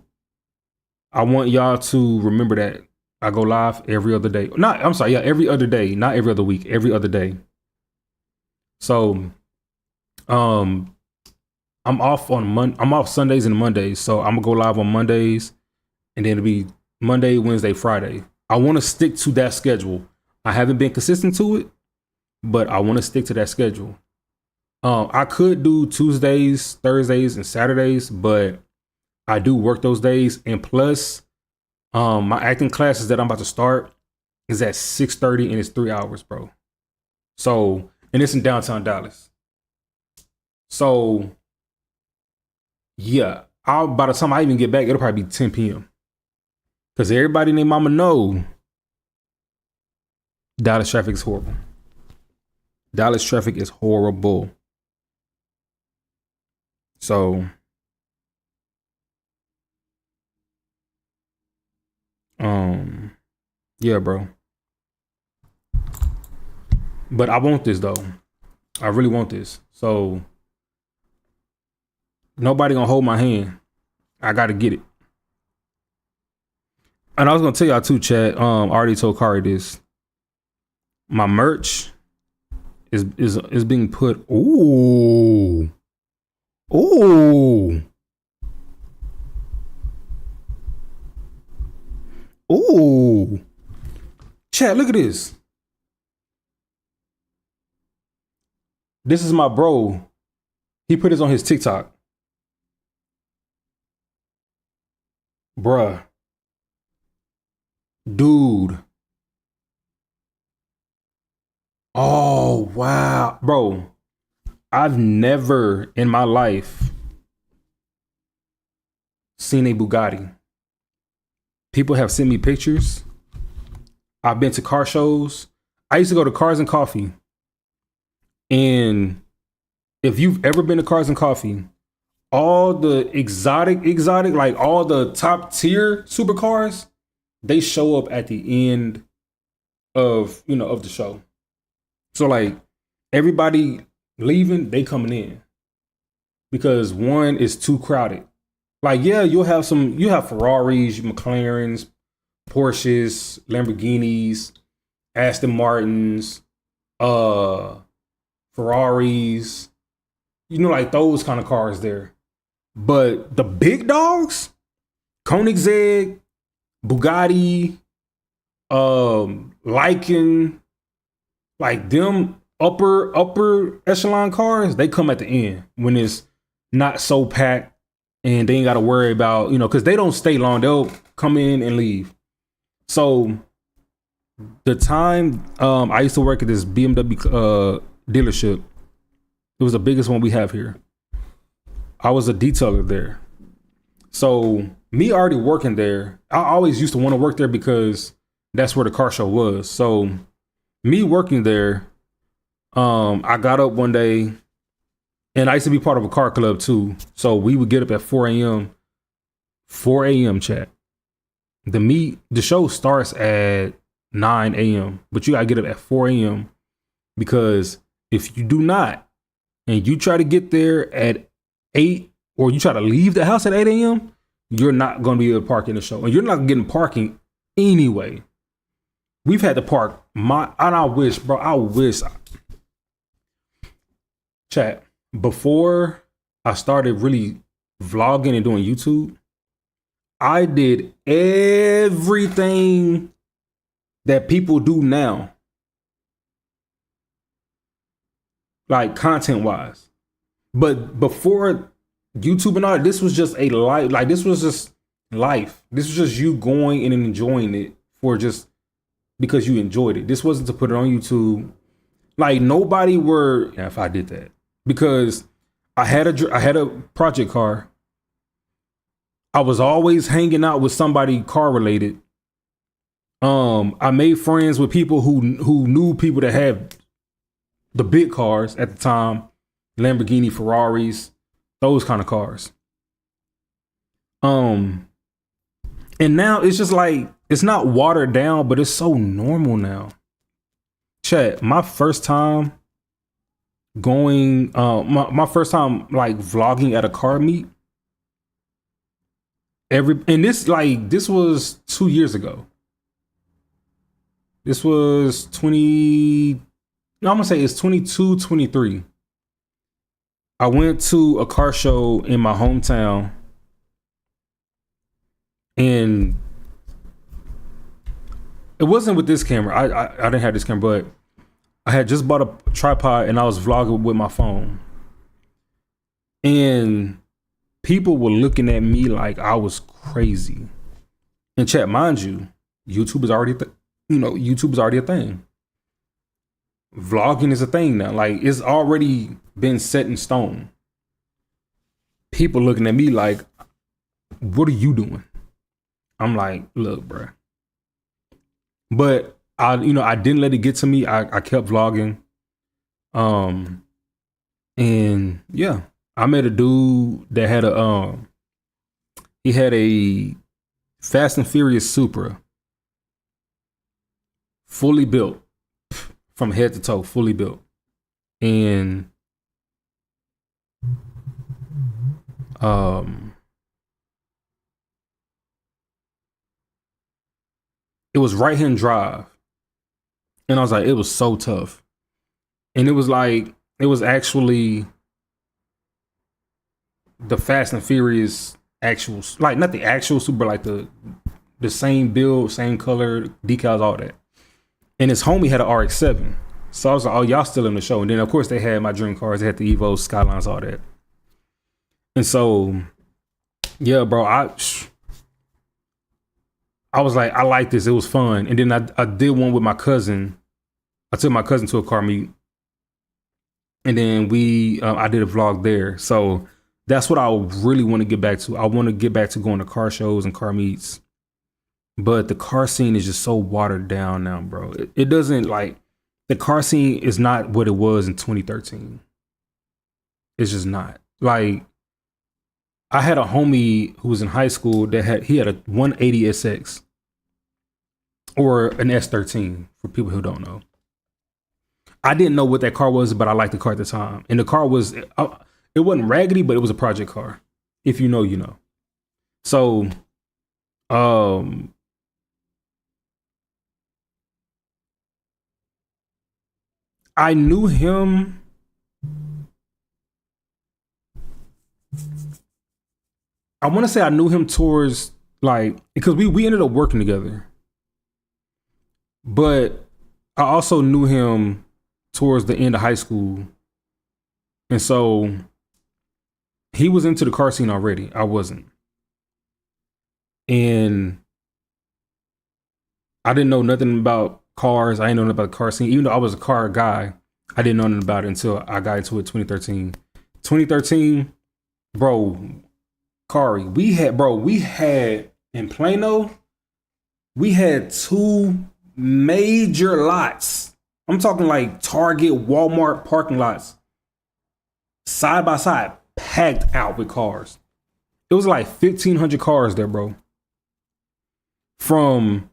I want y'all to remember that I go live every other day. Every other day, not every other week, every other day. So I'm off on I'm off Sundays and Mondays. So I'm gonna go live on Mondays, and then it'll be Monday, Wednesday, Friday. I want to stick to that schedule. I haven't been consistent to it, but I want to stick to that schedule. I could do Tuesdays, Thursdays, and Saturdays, but I do work those days. And plus, my acting classes that I'm about to start is at 6:30 and it's 3 hours, bro. So, and it's in downtown Dallas. So, yeah, by the time I even get back, it'll probably be 10 p.m. Because everybody named Mama know Dallas traffic is horrible. Dallas traffic is horrible. So, yeah, bro. But I want this though. I really want this. So nobody gonna hold my hand. I gotta get it. And I was gonna tell y'all too, Chad. I already told Kari this. My merch is being put. Ooh. Chad, look at this. This is my bro. He put this on his TikTok. Bruh. Dude. Oh, wow. Bro, I've never in my life seen a Bugatti. People have sent me pictures. I've been to car shows. I used to go to Cars and Coffee. And if you've ever been to Cars and Coffee, all the exotic, like all the top tier supercars, they show up at the end of the show. So like everybody leaving, they coming in because one is too crowded. Like, yeah, you have Ferraris, McLarens, Porsches, Lamborghinis, Aston Martins, Ferraris, like those kind of cars there. But the big dogs, Koenigsegg, Bugatti, Lycan, like them upper echelon cars, they come at the end when it's not so packed and they ain't got to worry about, because they don't stay long. They'll come in and leave. So the time I used to work at this BMW dealership, it was the biggest one we have here. I was a detailer there. So me already working there, I always used to want to work there because that's where the car show was. So me working there, I got up one day, and I used to be part of a car club too. So we would get up at 4 a.m. 4 a.m. chat. The show starts at 9 a.m. But you gotta get up at 4 a.m. because if you do not, and you try to get there at 8, or you try to leave the house at 8 a.m., you're not gonna be able to park in the show. And you're not getting parking anyway. We've had to park I wish. Chat, before I started really vlogging and doing YouTube, I did everything that people do now, like content wise. But before YouTube and all that, this was just a life. Like this was just life. This was just you going and enjoying it for just because you enjoyed it. This wasn't to put it on YouTube. Like nobody were. Yeah, if I did that, because I had a project car. I was always hanging out with somebody car related. I made friends with people who knew people that had the big cars at the time, Lamborghini, Ferraris, those kind of cars. And now it's just like it's not watered down, but it's so normal now. Chat, my first time going, my first time like vlogging at a car meet. This was 2 years ago. This was 20. No, I'm gonna say it's 22, 23. I went to a car show in my hometown, and it wasn't with this camera. I didn't have this camera, but I had just bought a tripod and I was vlogging with my phone, and people were looking at me like I was crazy. And chat, mind you, YouTube is already YouTube is already a thing. Vlogging is a thing now. Like it's already been set in stone. People looking at me like, what are you doing? I'm like, look, bro. But I didn't let it get to me. I kept vlogging. And yeah, I met a dude that had he had a Fast and Furious Supra, fully built from head to toe, fully built. And it was right hand drive. And I was like, it was so tough. And it was actually the Fast and Furious actual, like not the actual Supra, like the same build, same color, decals, all that. And his homie had an RX-7. So I was like, oh, y'all still in the show. And then of course they had my dream cars. They had the Evos, Skylines, all that. And so, yeah, bro, I was like, I like this. It was fun. And then I did one with my cousin. I took my cousin to a car meet. And then I did a vlog there. So that's what I really want to get back to. I want to get back to going to car shows and car meets. But the car scene is just so watered down now, bro. It doesn't, like, the car scene is not what it was in 2013. It's just not. Like, I had a homie who was in high school that had a 180 SX or an S13 for people who don't know. I didn't know what that car was, but I liked the car at the time. And the car was, it wasn't raggedy, but it was a project car. If you know, you know. So, I knew him. I want to say I knew him towards, like, because we ended up working together. But I also knew him towards the end of high school. And so he was into the car scene already. I wasn't. And I didn't know nothing about cars. I didn't know nothing about the car scene. Even though I was a car guy, I didn't know nothing about it until I got into it 2013. 2013, bro, Kari, we had in Plano, we had 2 major lots. I'm talking like Target, Walmart parking lots, side by side, packed out with cars. It was like 1,500 cars there, bro. From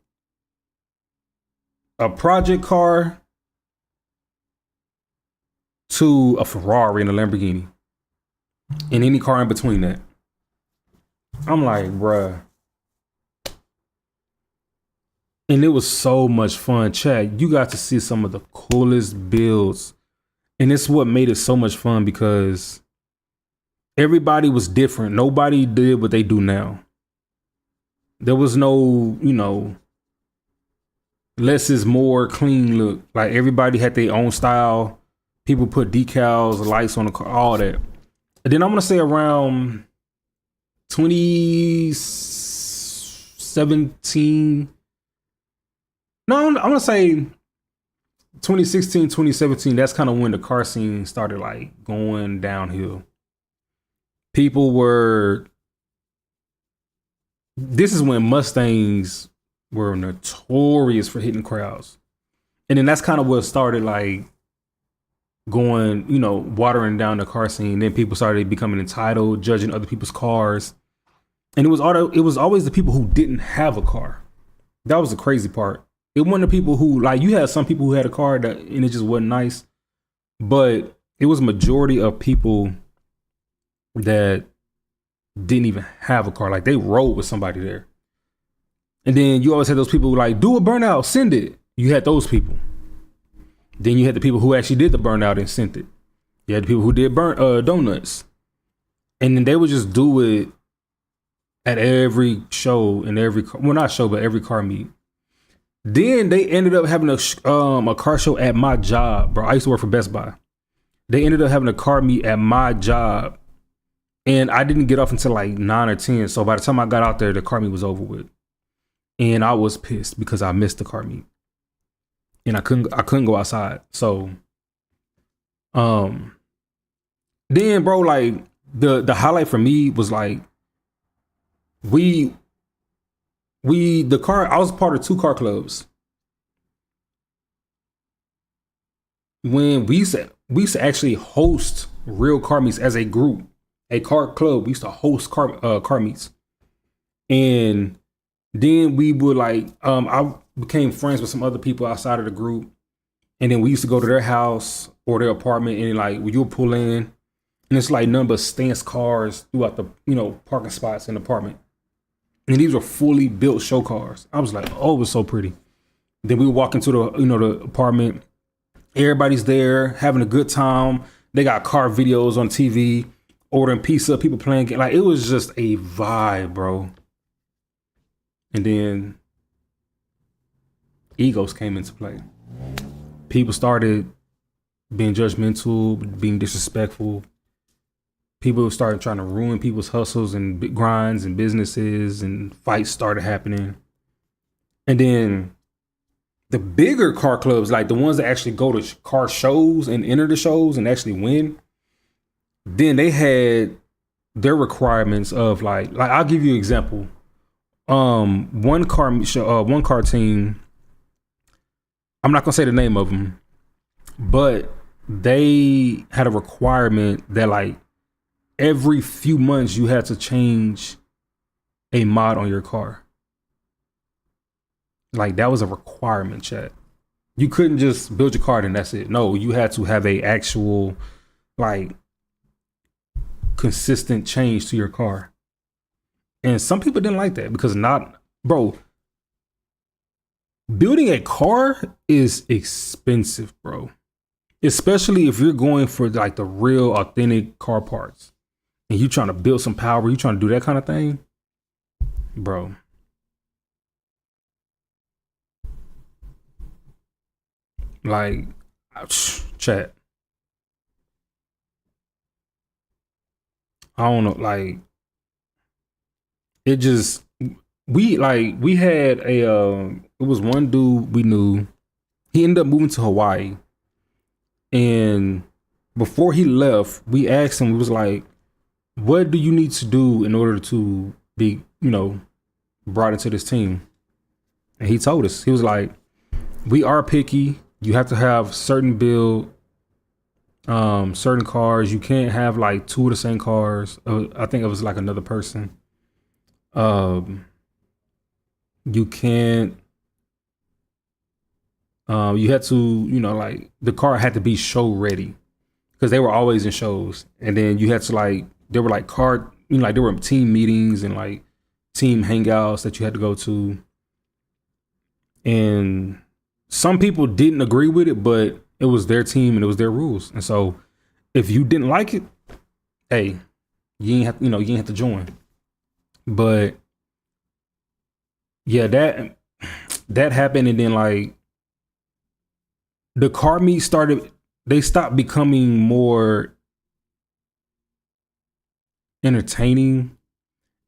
a project car to a Ferrari and a Lamborghini, and any car in between that. I'm like, bruh. And it was so much fun. Chad, you got to see some of the coolest builds. And it's what made it so much fun, because everybody was different. Nobody did what they do now. There was no, less is more clean look. Like everybody had their own style. People put decals, lights on the car, all that. And then I'm gonna say around 2017. No, I'm gonna say 2016, 2017. That's kind of when the car scene started like going downhill. People were. This is when Mustangs were notorious for hitting crowds, and then that's kind of what started like going, watering down the car scene. Then people started becoming entitled, judging other people's cars, and it was always the people who didn't have a car. That was the crazy part. It wasn't the people who, like, you had some people who had a car that and it just wasn't nice, but it was a majority of people that didn't even have a car. Like they rode with somebody there. And then you always had those people who like, do a burnout, send it. You had those people. Then you had the people who actually did the burnout and sent it. You had the people who did donuts. And then they would just do it at every show and not show, but every car meet. Then they ended up having a car show at my job, bro. I used to work for Best Buy. They ended up having a car meet at my job. And I didn't get off until like 9 or 10. So by the time I got out there, the car meet was over with. And I was pissed because I missed the car meet. And I couldn't go outside. So then, bro, like the highlight for me was like I was part of 2 car clubs. When we used to actually host real car meets as a group. A car club, we used to host car meets. And then we would like, I became friends with some other people outside of the group. And then we used to go to their house or their apartment and like you'll pull in and it's like none but stance cars throughout the, parking spots in the apartment. And these were fully built show cars. I was like, oh, it was so pretty. Then we walk into the, the apartment. Everybody's there having a good time. They got car videos on TV. Ordering pizza, people playing, like it was just a vibe, bro. And then egos came into play. People started being judgmental, being disrespectful. People started trying to ruin people's hustles and grinds and businesses, and fights started happening. And then the bigger car clubs, like the ones that actually go to car shows and enter the shows and actually win, then they had their requirements of like I'll give you an example. One car team, I'm not gonna say the name of them, but they had a requirement that like every few months you had to change a mod on your car. Like that was a requirement, chat. You couldn't just build your car and that's it. No, you had to have a actual like consistent change to your car. And some people didn't like that because building a car is expensive, bro. Especially if you're going for like the real authentic car parts and you trying to build some power, you trying to do that kind of thing, bro. Like, chat. I don't know, like it just we had it was one dude we knew. He ended up moving to Hawaii. And before he left, we asked him, we was like, what do you need to do in order to be, brought into this team? And he told us, he was like, we are picky. You have to have certain build, certain cars. You can't have like 2 of the same cars. I think it was like another person. You can't. You had to, like the car had to be show ready because they were always in shows. And then you had to like, there were like like there were team meetings and like team hangouts that you had to go to. And some people didn't agree with it, but it was their team and it was their rules. And so if you didn't like it, hey, you ain't have to join. But yeah, that happened, and then like the car meet started. They stopped becoming more entertaining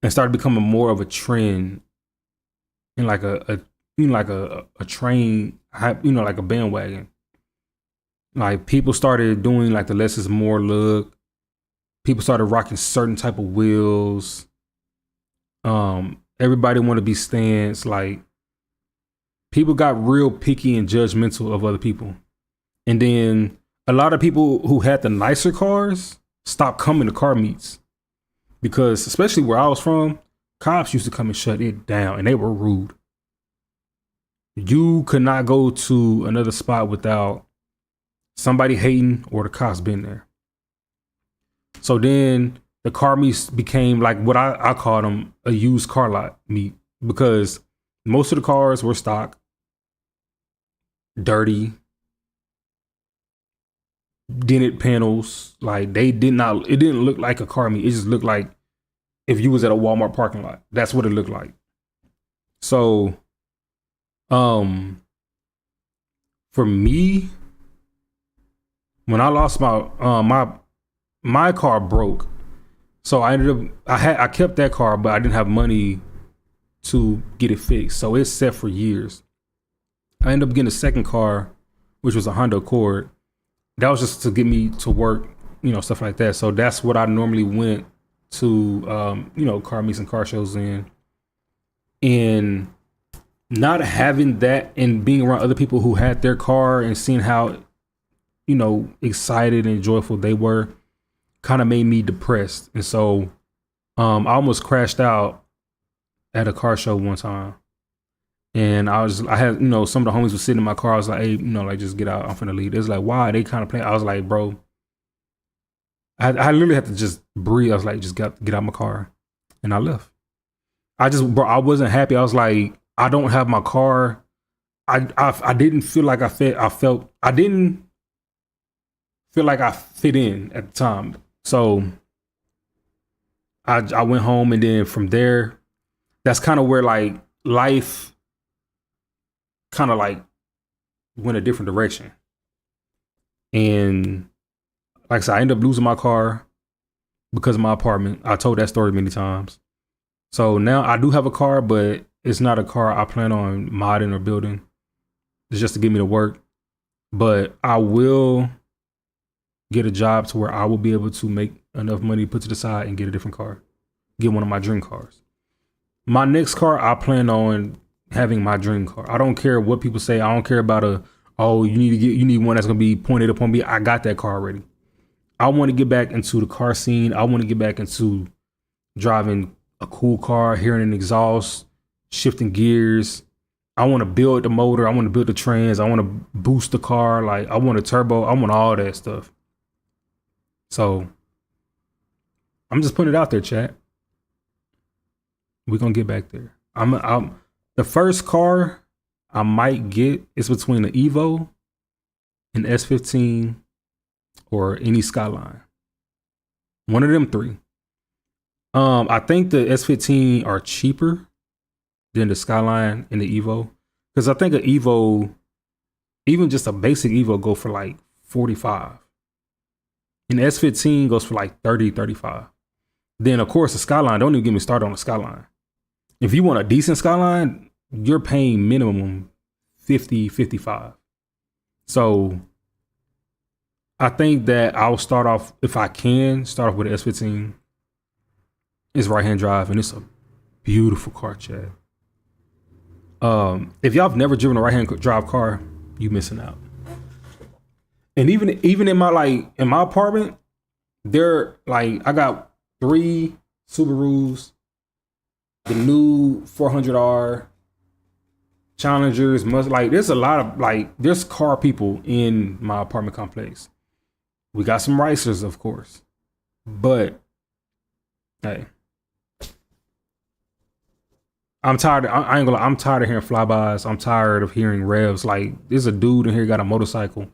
and started becoming more of a trend in like a like a train, like a bandwagon. Like people started doing like the less is more look. People started rocking certain type of wheels. Everybody want to be stance. Like people got real picky and judgmental of other people. And then a lot of people who had the nicer cars stopped coming to car meets because, especially where I was from, cops used to come and shut it down, and they were rude. You could not go to another spot without somebody hating or the cops being there. So then the car meets became like what I call them a used car lot meet, because most of the cars were stock, dirty, dented panels. Like it didn't look like a car meet. It just looked like if you was at a Walmart parking lot. That's what it looked like. So for me, when I lost my car broke. So I kept that car, but I didn't have money to get it fixed. So it's set for years. I ended up getting a second car, which was a Honda Accord. That was just to get me to work, stuff like that. So that's what I normally went to, car meets and car shows in. And not having that and being around other people who had their car and seeing how, excited and joyful they were, kind of made me depressed. And so I almost crashed out at a car show one time. And I had, some of the homies were sitting in my car. I was like, hey, like, just get out. I'm finna leave. It's like, why? They kind of playing. I was like, bro, I literally had to just breathe. I was like, just get out of my car. And I left. I wasn't happy. I was like, I don't have my car. I didn't feel like I didn't feel like I fit in at the time. So I went home, and then from there, that's kind of where like life kind of like went a different direction. And like I said, I ended up losing my car because of my apartment. I told that story many times. So now I do have a car, but it's not a car I plan on modding or building. It's just to get me to work. But I will get a job to where I will be able to make enough money to put to the side and get a different car. Get one of my dream cars. My next car, I plan on having my dream car. I don't care what people say. I don't care about you need one that's gonna be pointed upon me. I got that car already. I want to get back into the car scene. I want to get back into driving a cool car, hearing an exhaust, shifting gears. I want to build the motor. I want to build the trans. I want to boost the car. Like I want a turbo. I want all that stuff. So I'm just putting it out there, chat. We're gonna get back there. I'm the first car I might get is between the Evo and S15 or any Skyline. One of them three. I think the S15 are cheaper than the Skyline and the Evo, because I think an Evo, even just a basic Evo, go for like 45. And the S15 goes for like 30, 35. Then of course the Skyline, don't even get me started on the Skyline. If you want a decent Skyline, you're paying minimum 50, 55. So I think that I'll start off, if I can, start off with the S15. It's right-hand drive, and it's a beautiful car, chat. If y'all have never driven a right-hand drive car, you missing out. And even in my apartment, there I got 3 Subarus, the new 400R, Challengers, there's a lot of there's car people in my apartment complex. We got some Racers, of course, but hey, I'm tired. I ain't gonna lie, I'm tired of hearing flybys. I'm tired of hearing revs. Like there's a dude in here got a motorcycle.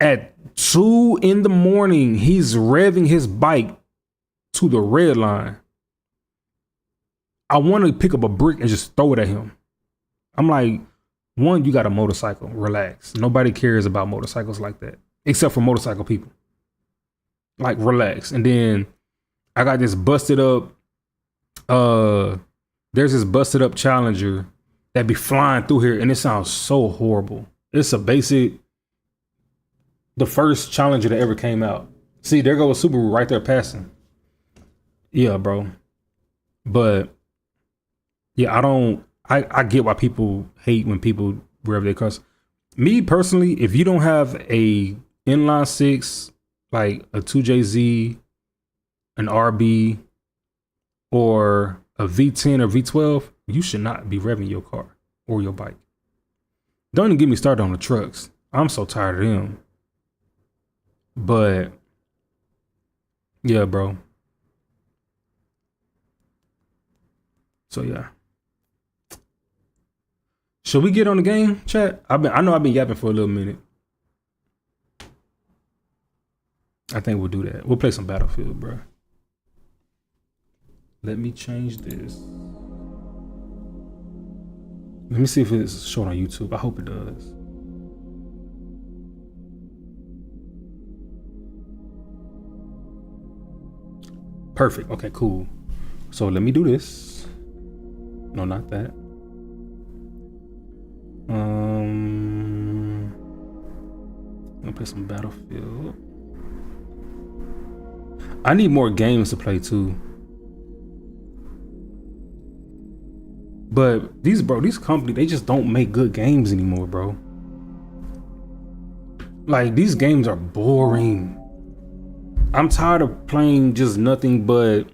At 2 a.m, he's revving his bike to the red line. I want to pick up a brick and just throw it at him. I'm like, one, you got a motorcycle. Relax. Nobody cares about motorcycles like that, except for motorcycle people. Like, relax. And then I got this busted up. There's this busted up Challenger that be flying through here, and it sounds so horrible. It's a basic, the first Challenger that ever came out. See, there goes Subaru right there passing. Yeah, bro. But yeah, I get why people hate when people rev their cars. Me personally, if you don't have a inline six, like a 2JZ, an RB, or a V10 or V12, you should not be revving your car or your bike. Don't even get me started on the trucks. I'm so tired of them. But yeah, bro. So yeah. Should we get on the game, chat? I know I've been yapping for a little minute. I think we'll do that. We'll play some Battlefield, bro. Let me change this. Let me see if it's showing on YouTube. I hope it does. Perfect. Okay, cool. So let me do this. No, not that. I'm gonna play some Battlefield. I need more games to play too. But these companies, they just don't make good games anymore, bro. Like, these games are boring. I'm tired of playing just nothing but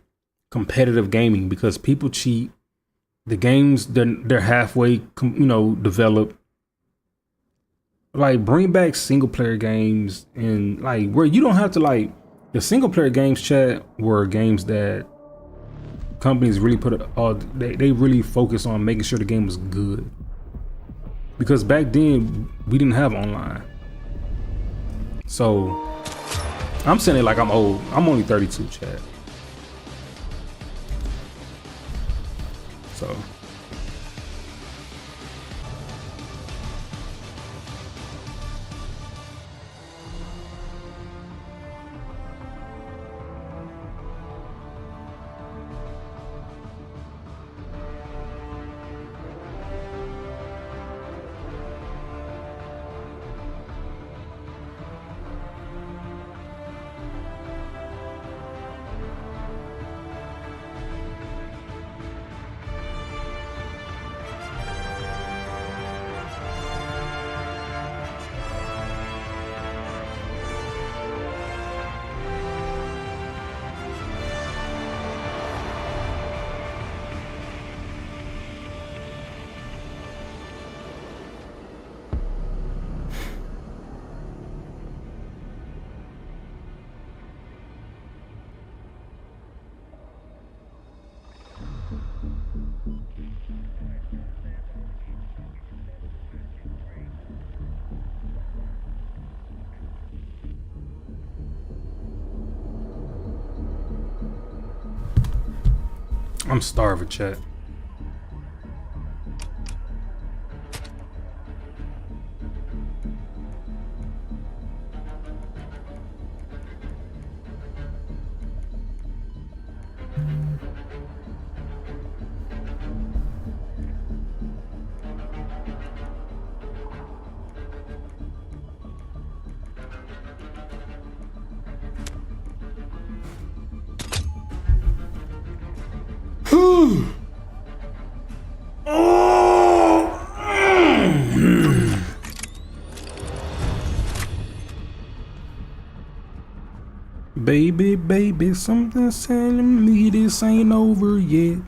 competitive gaming because people cheat. The games, they're halfway, developed. Like, bring back single player games, and like where you don't have to, like, the single player games, chat, were games that companies really they really focus on making sure the game was good. Because back then we didn't have online. So I'm saying it like I'm old. I'm only 32, chat. So I'm starving, chat. Baby, something's telling me this ain't over yet.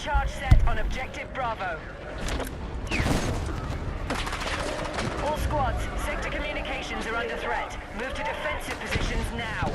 charge set on objective Bravo. All squads, sector communications are under threat. Move to defensive positions now.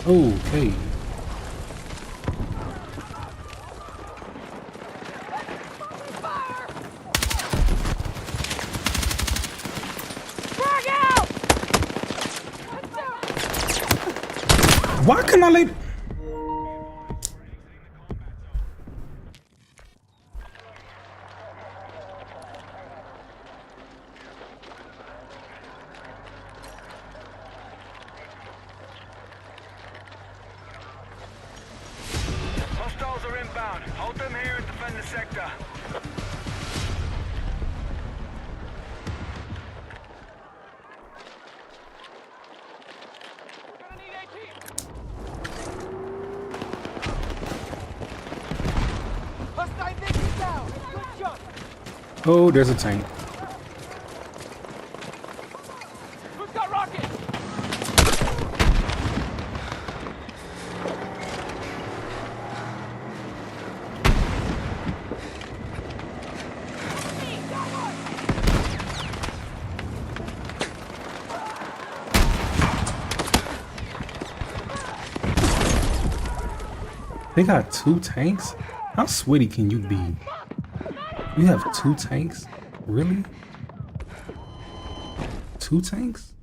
Okay. Why can I lay? Hostiles are inbound. Hold them here and defend the sector. Oh, there's a tank. Who's got rockets? They got 2 tanks? How sweaty can you be? You have 2 tanks? Really? 2 tanks?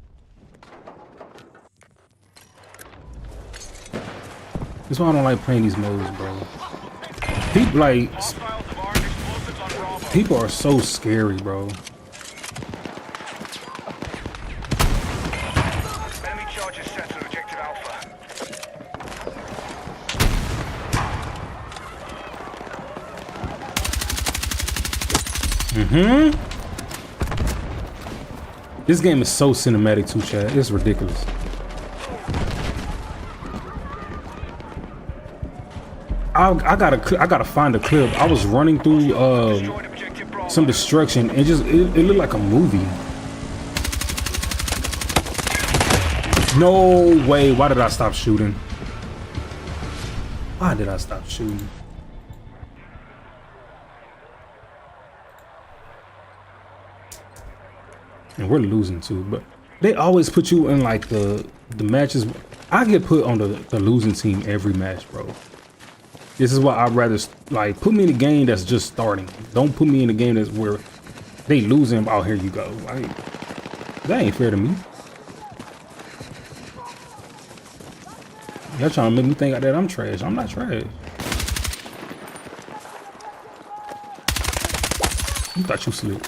That's why I don't like playing these modes, bro. People like people are so scary, bro. Enemy charges set on objective Alpha. This game is so cinematic too, chat. It's ridiculous. I gotta find a clip. I was running through Destroyed objective Bravo. some destruction and just it looked like a movie. No way. Why did I stop shooting? Why did I stop shooting? And we're losing too, but they always put you in like the matches. I get put on the losing team every match, bro. This is why I'd rather like put me in a game that's just starting. Don't put me in a game that's where they losing. Oh, here you go. Like, that ain't fair to me. Y'all trying to make me think that I'm trash. I'm not trash. You thought you slick.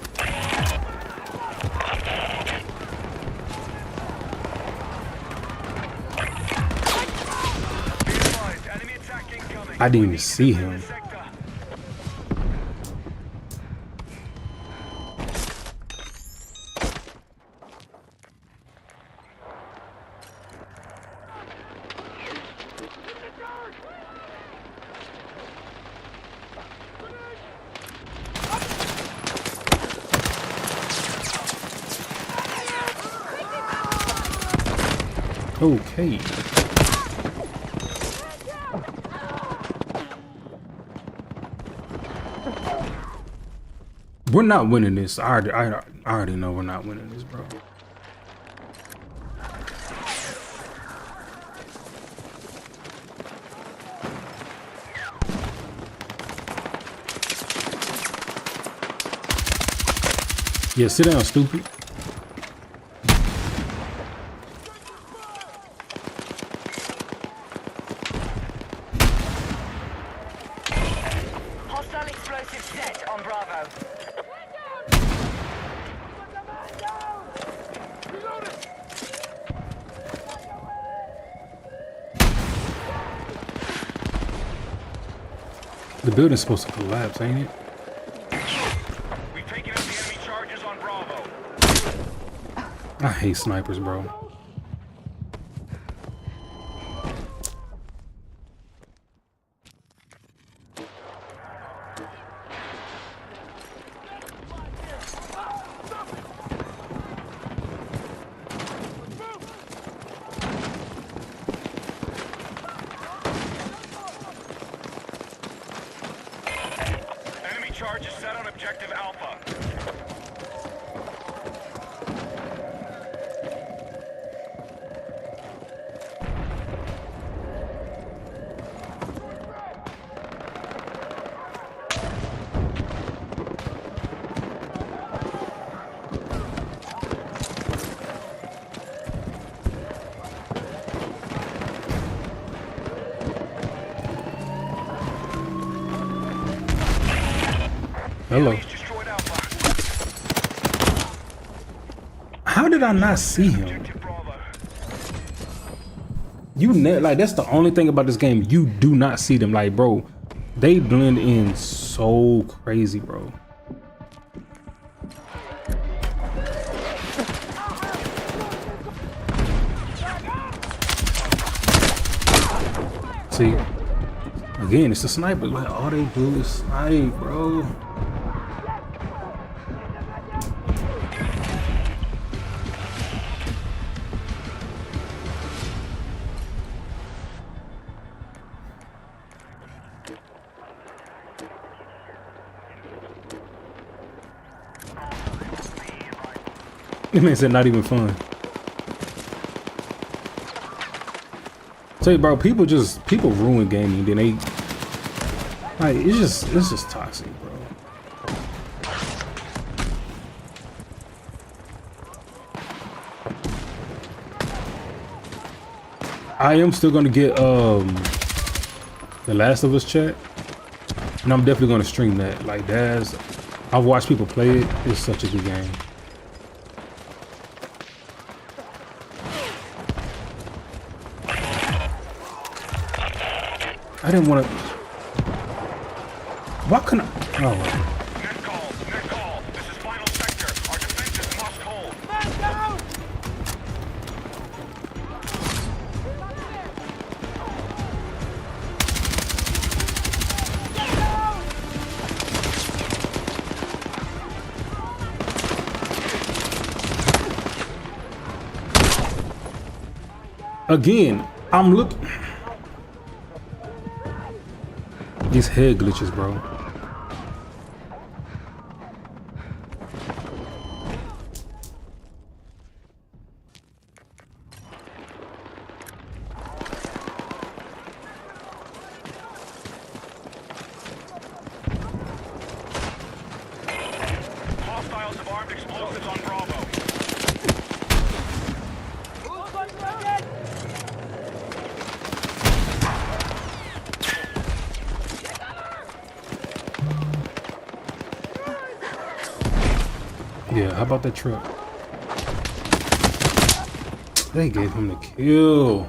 I didn't even see him. Okay. We're not winning this. I already know we're not winning this, bro. Yeah, sit down, stupid. Hostile explosive set on Bravo. The building's supposed to collapse, ain't it? We've taken out the enemy charges on Bravo. I hate snipers, bro. Enemy charge is set on objective Alpha. Hello. Enemies destroyed Alpha. How did I not see him? Objective Bravo. Like that's the only thing about this game. You do not see them. Like, bro, they blend in so crazy, bro. See, again, it's the sniper. Like all they do is snipe, bro. This man said not even fun. Say, bro, people ruin gaming. Then they like it's just toxic, bro. I am still gonna get The Last of Us chat, and I'm definitely gonna stream that. Like that's I've watched people play it. It's such a good game. I didn't want to. Why couldn't I? Oh. Net call. This is final sector. Our defenses must hold. Again, I'm looking. These head glitches, bro. Hostiles have armed explosives on Bravo. Yeah, how about that truck? They gave him the kill.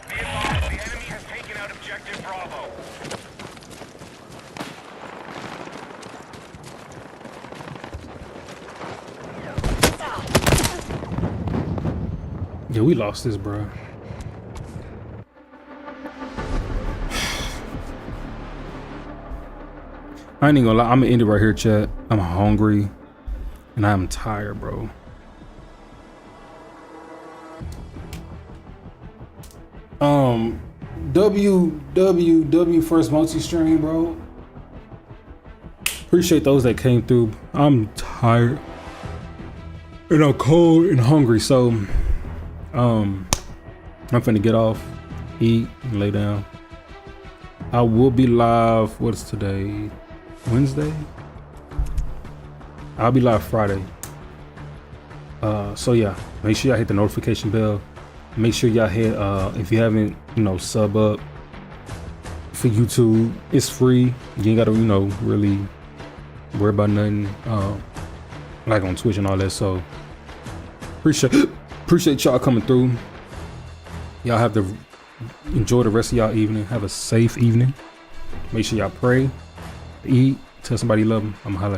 Be advised, the enemy has taken out objective Bravo. Yeah, we lost this, bro. I ain't even gonna lie, I'm gonna end it right here, chat. I'm hungry and I'm tired, bro. WWW first multi-stream, bro. Appreciate those that came through. I'm tired and I'm cold and hungry, so I'm finna get off, eat, and lay down. I will be live. What is today? Wednesday? I'll be live Friday. So yeah, make sure y'all hit the notification bell. Make sure y'all hit if you haven't, sub up for YouTube. It's free. You ain't gotta, really worry about nothing. Like on Twitch and all that. So appreciate y'all coming through. Y'all have the Enjoy the rest of y'all evening. Have a safe evening. Make sure y'all pray, eat, tell somebody you love them. I'm gonna holla at you.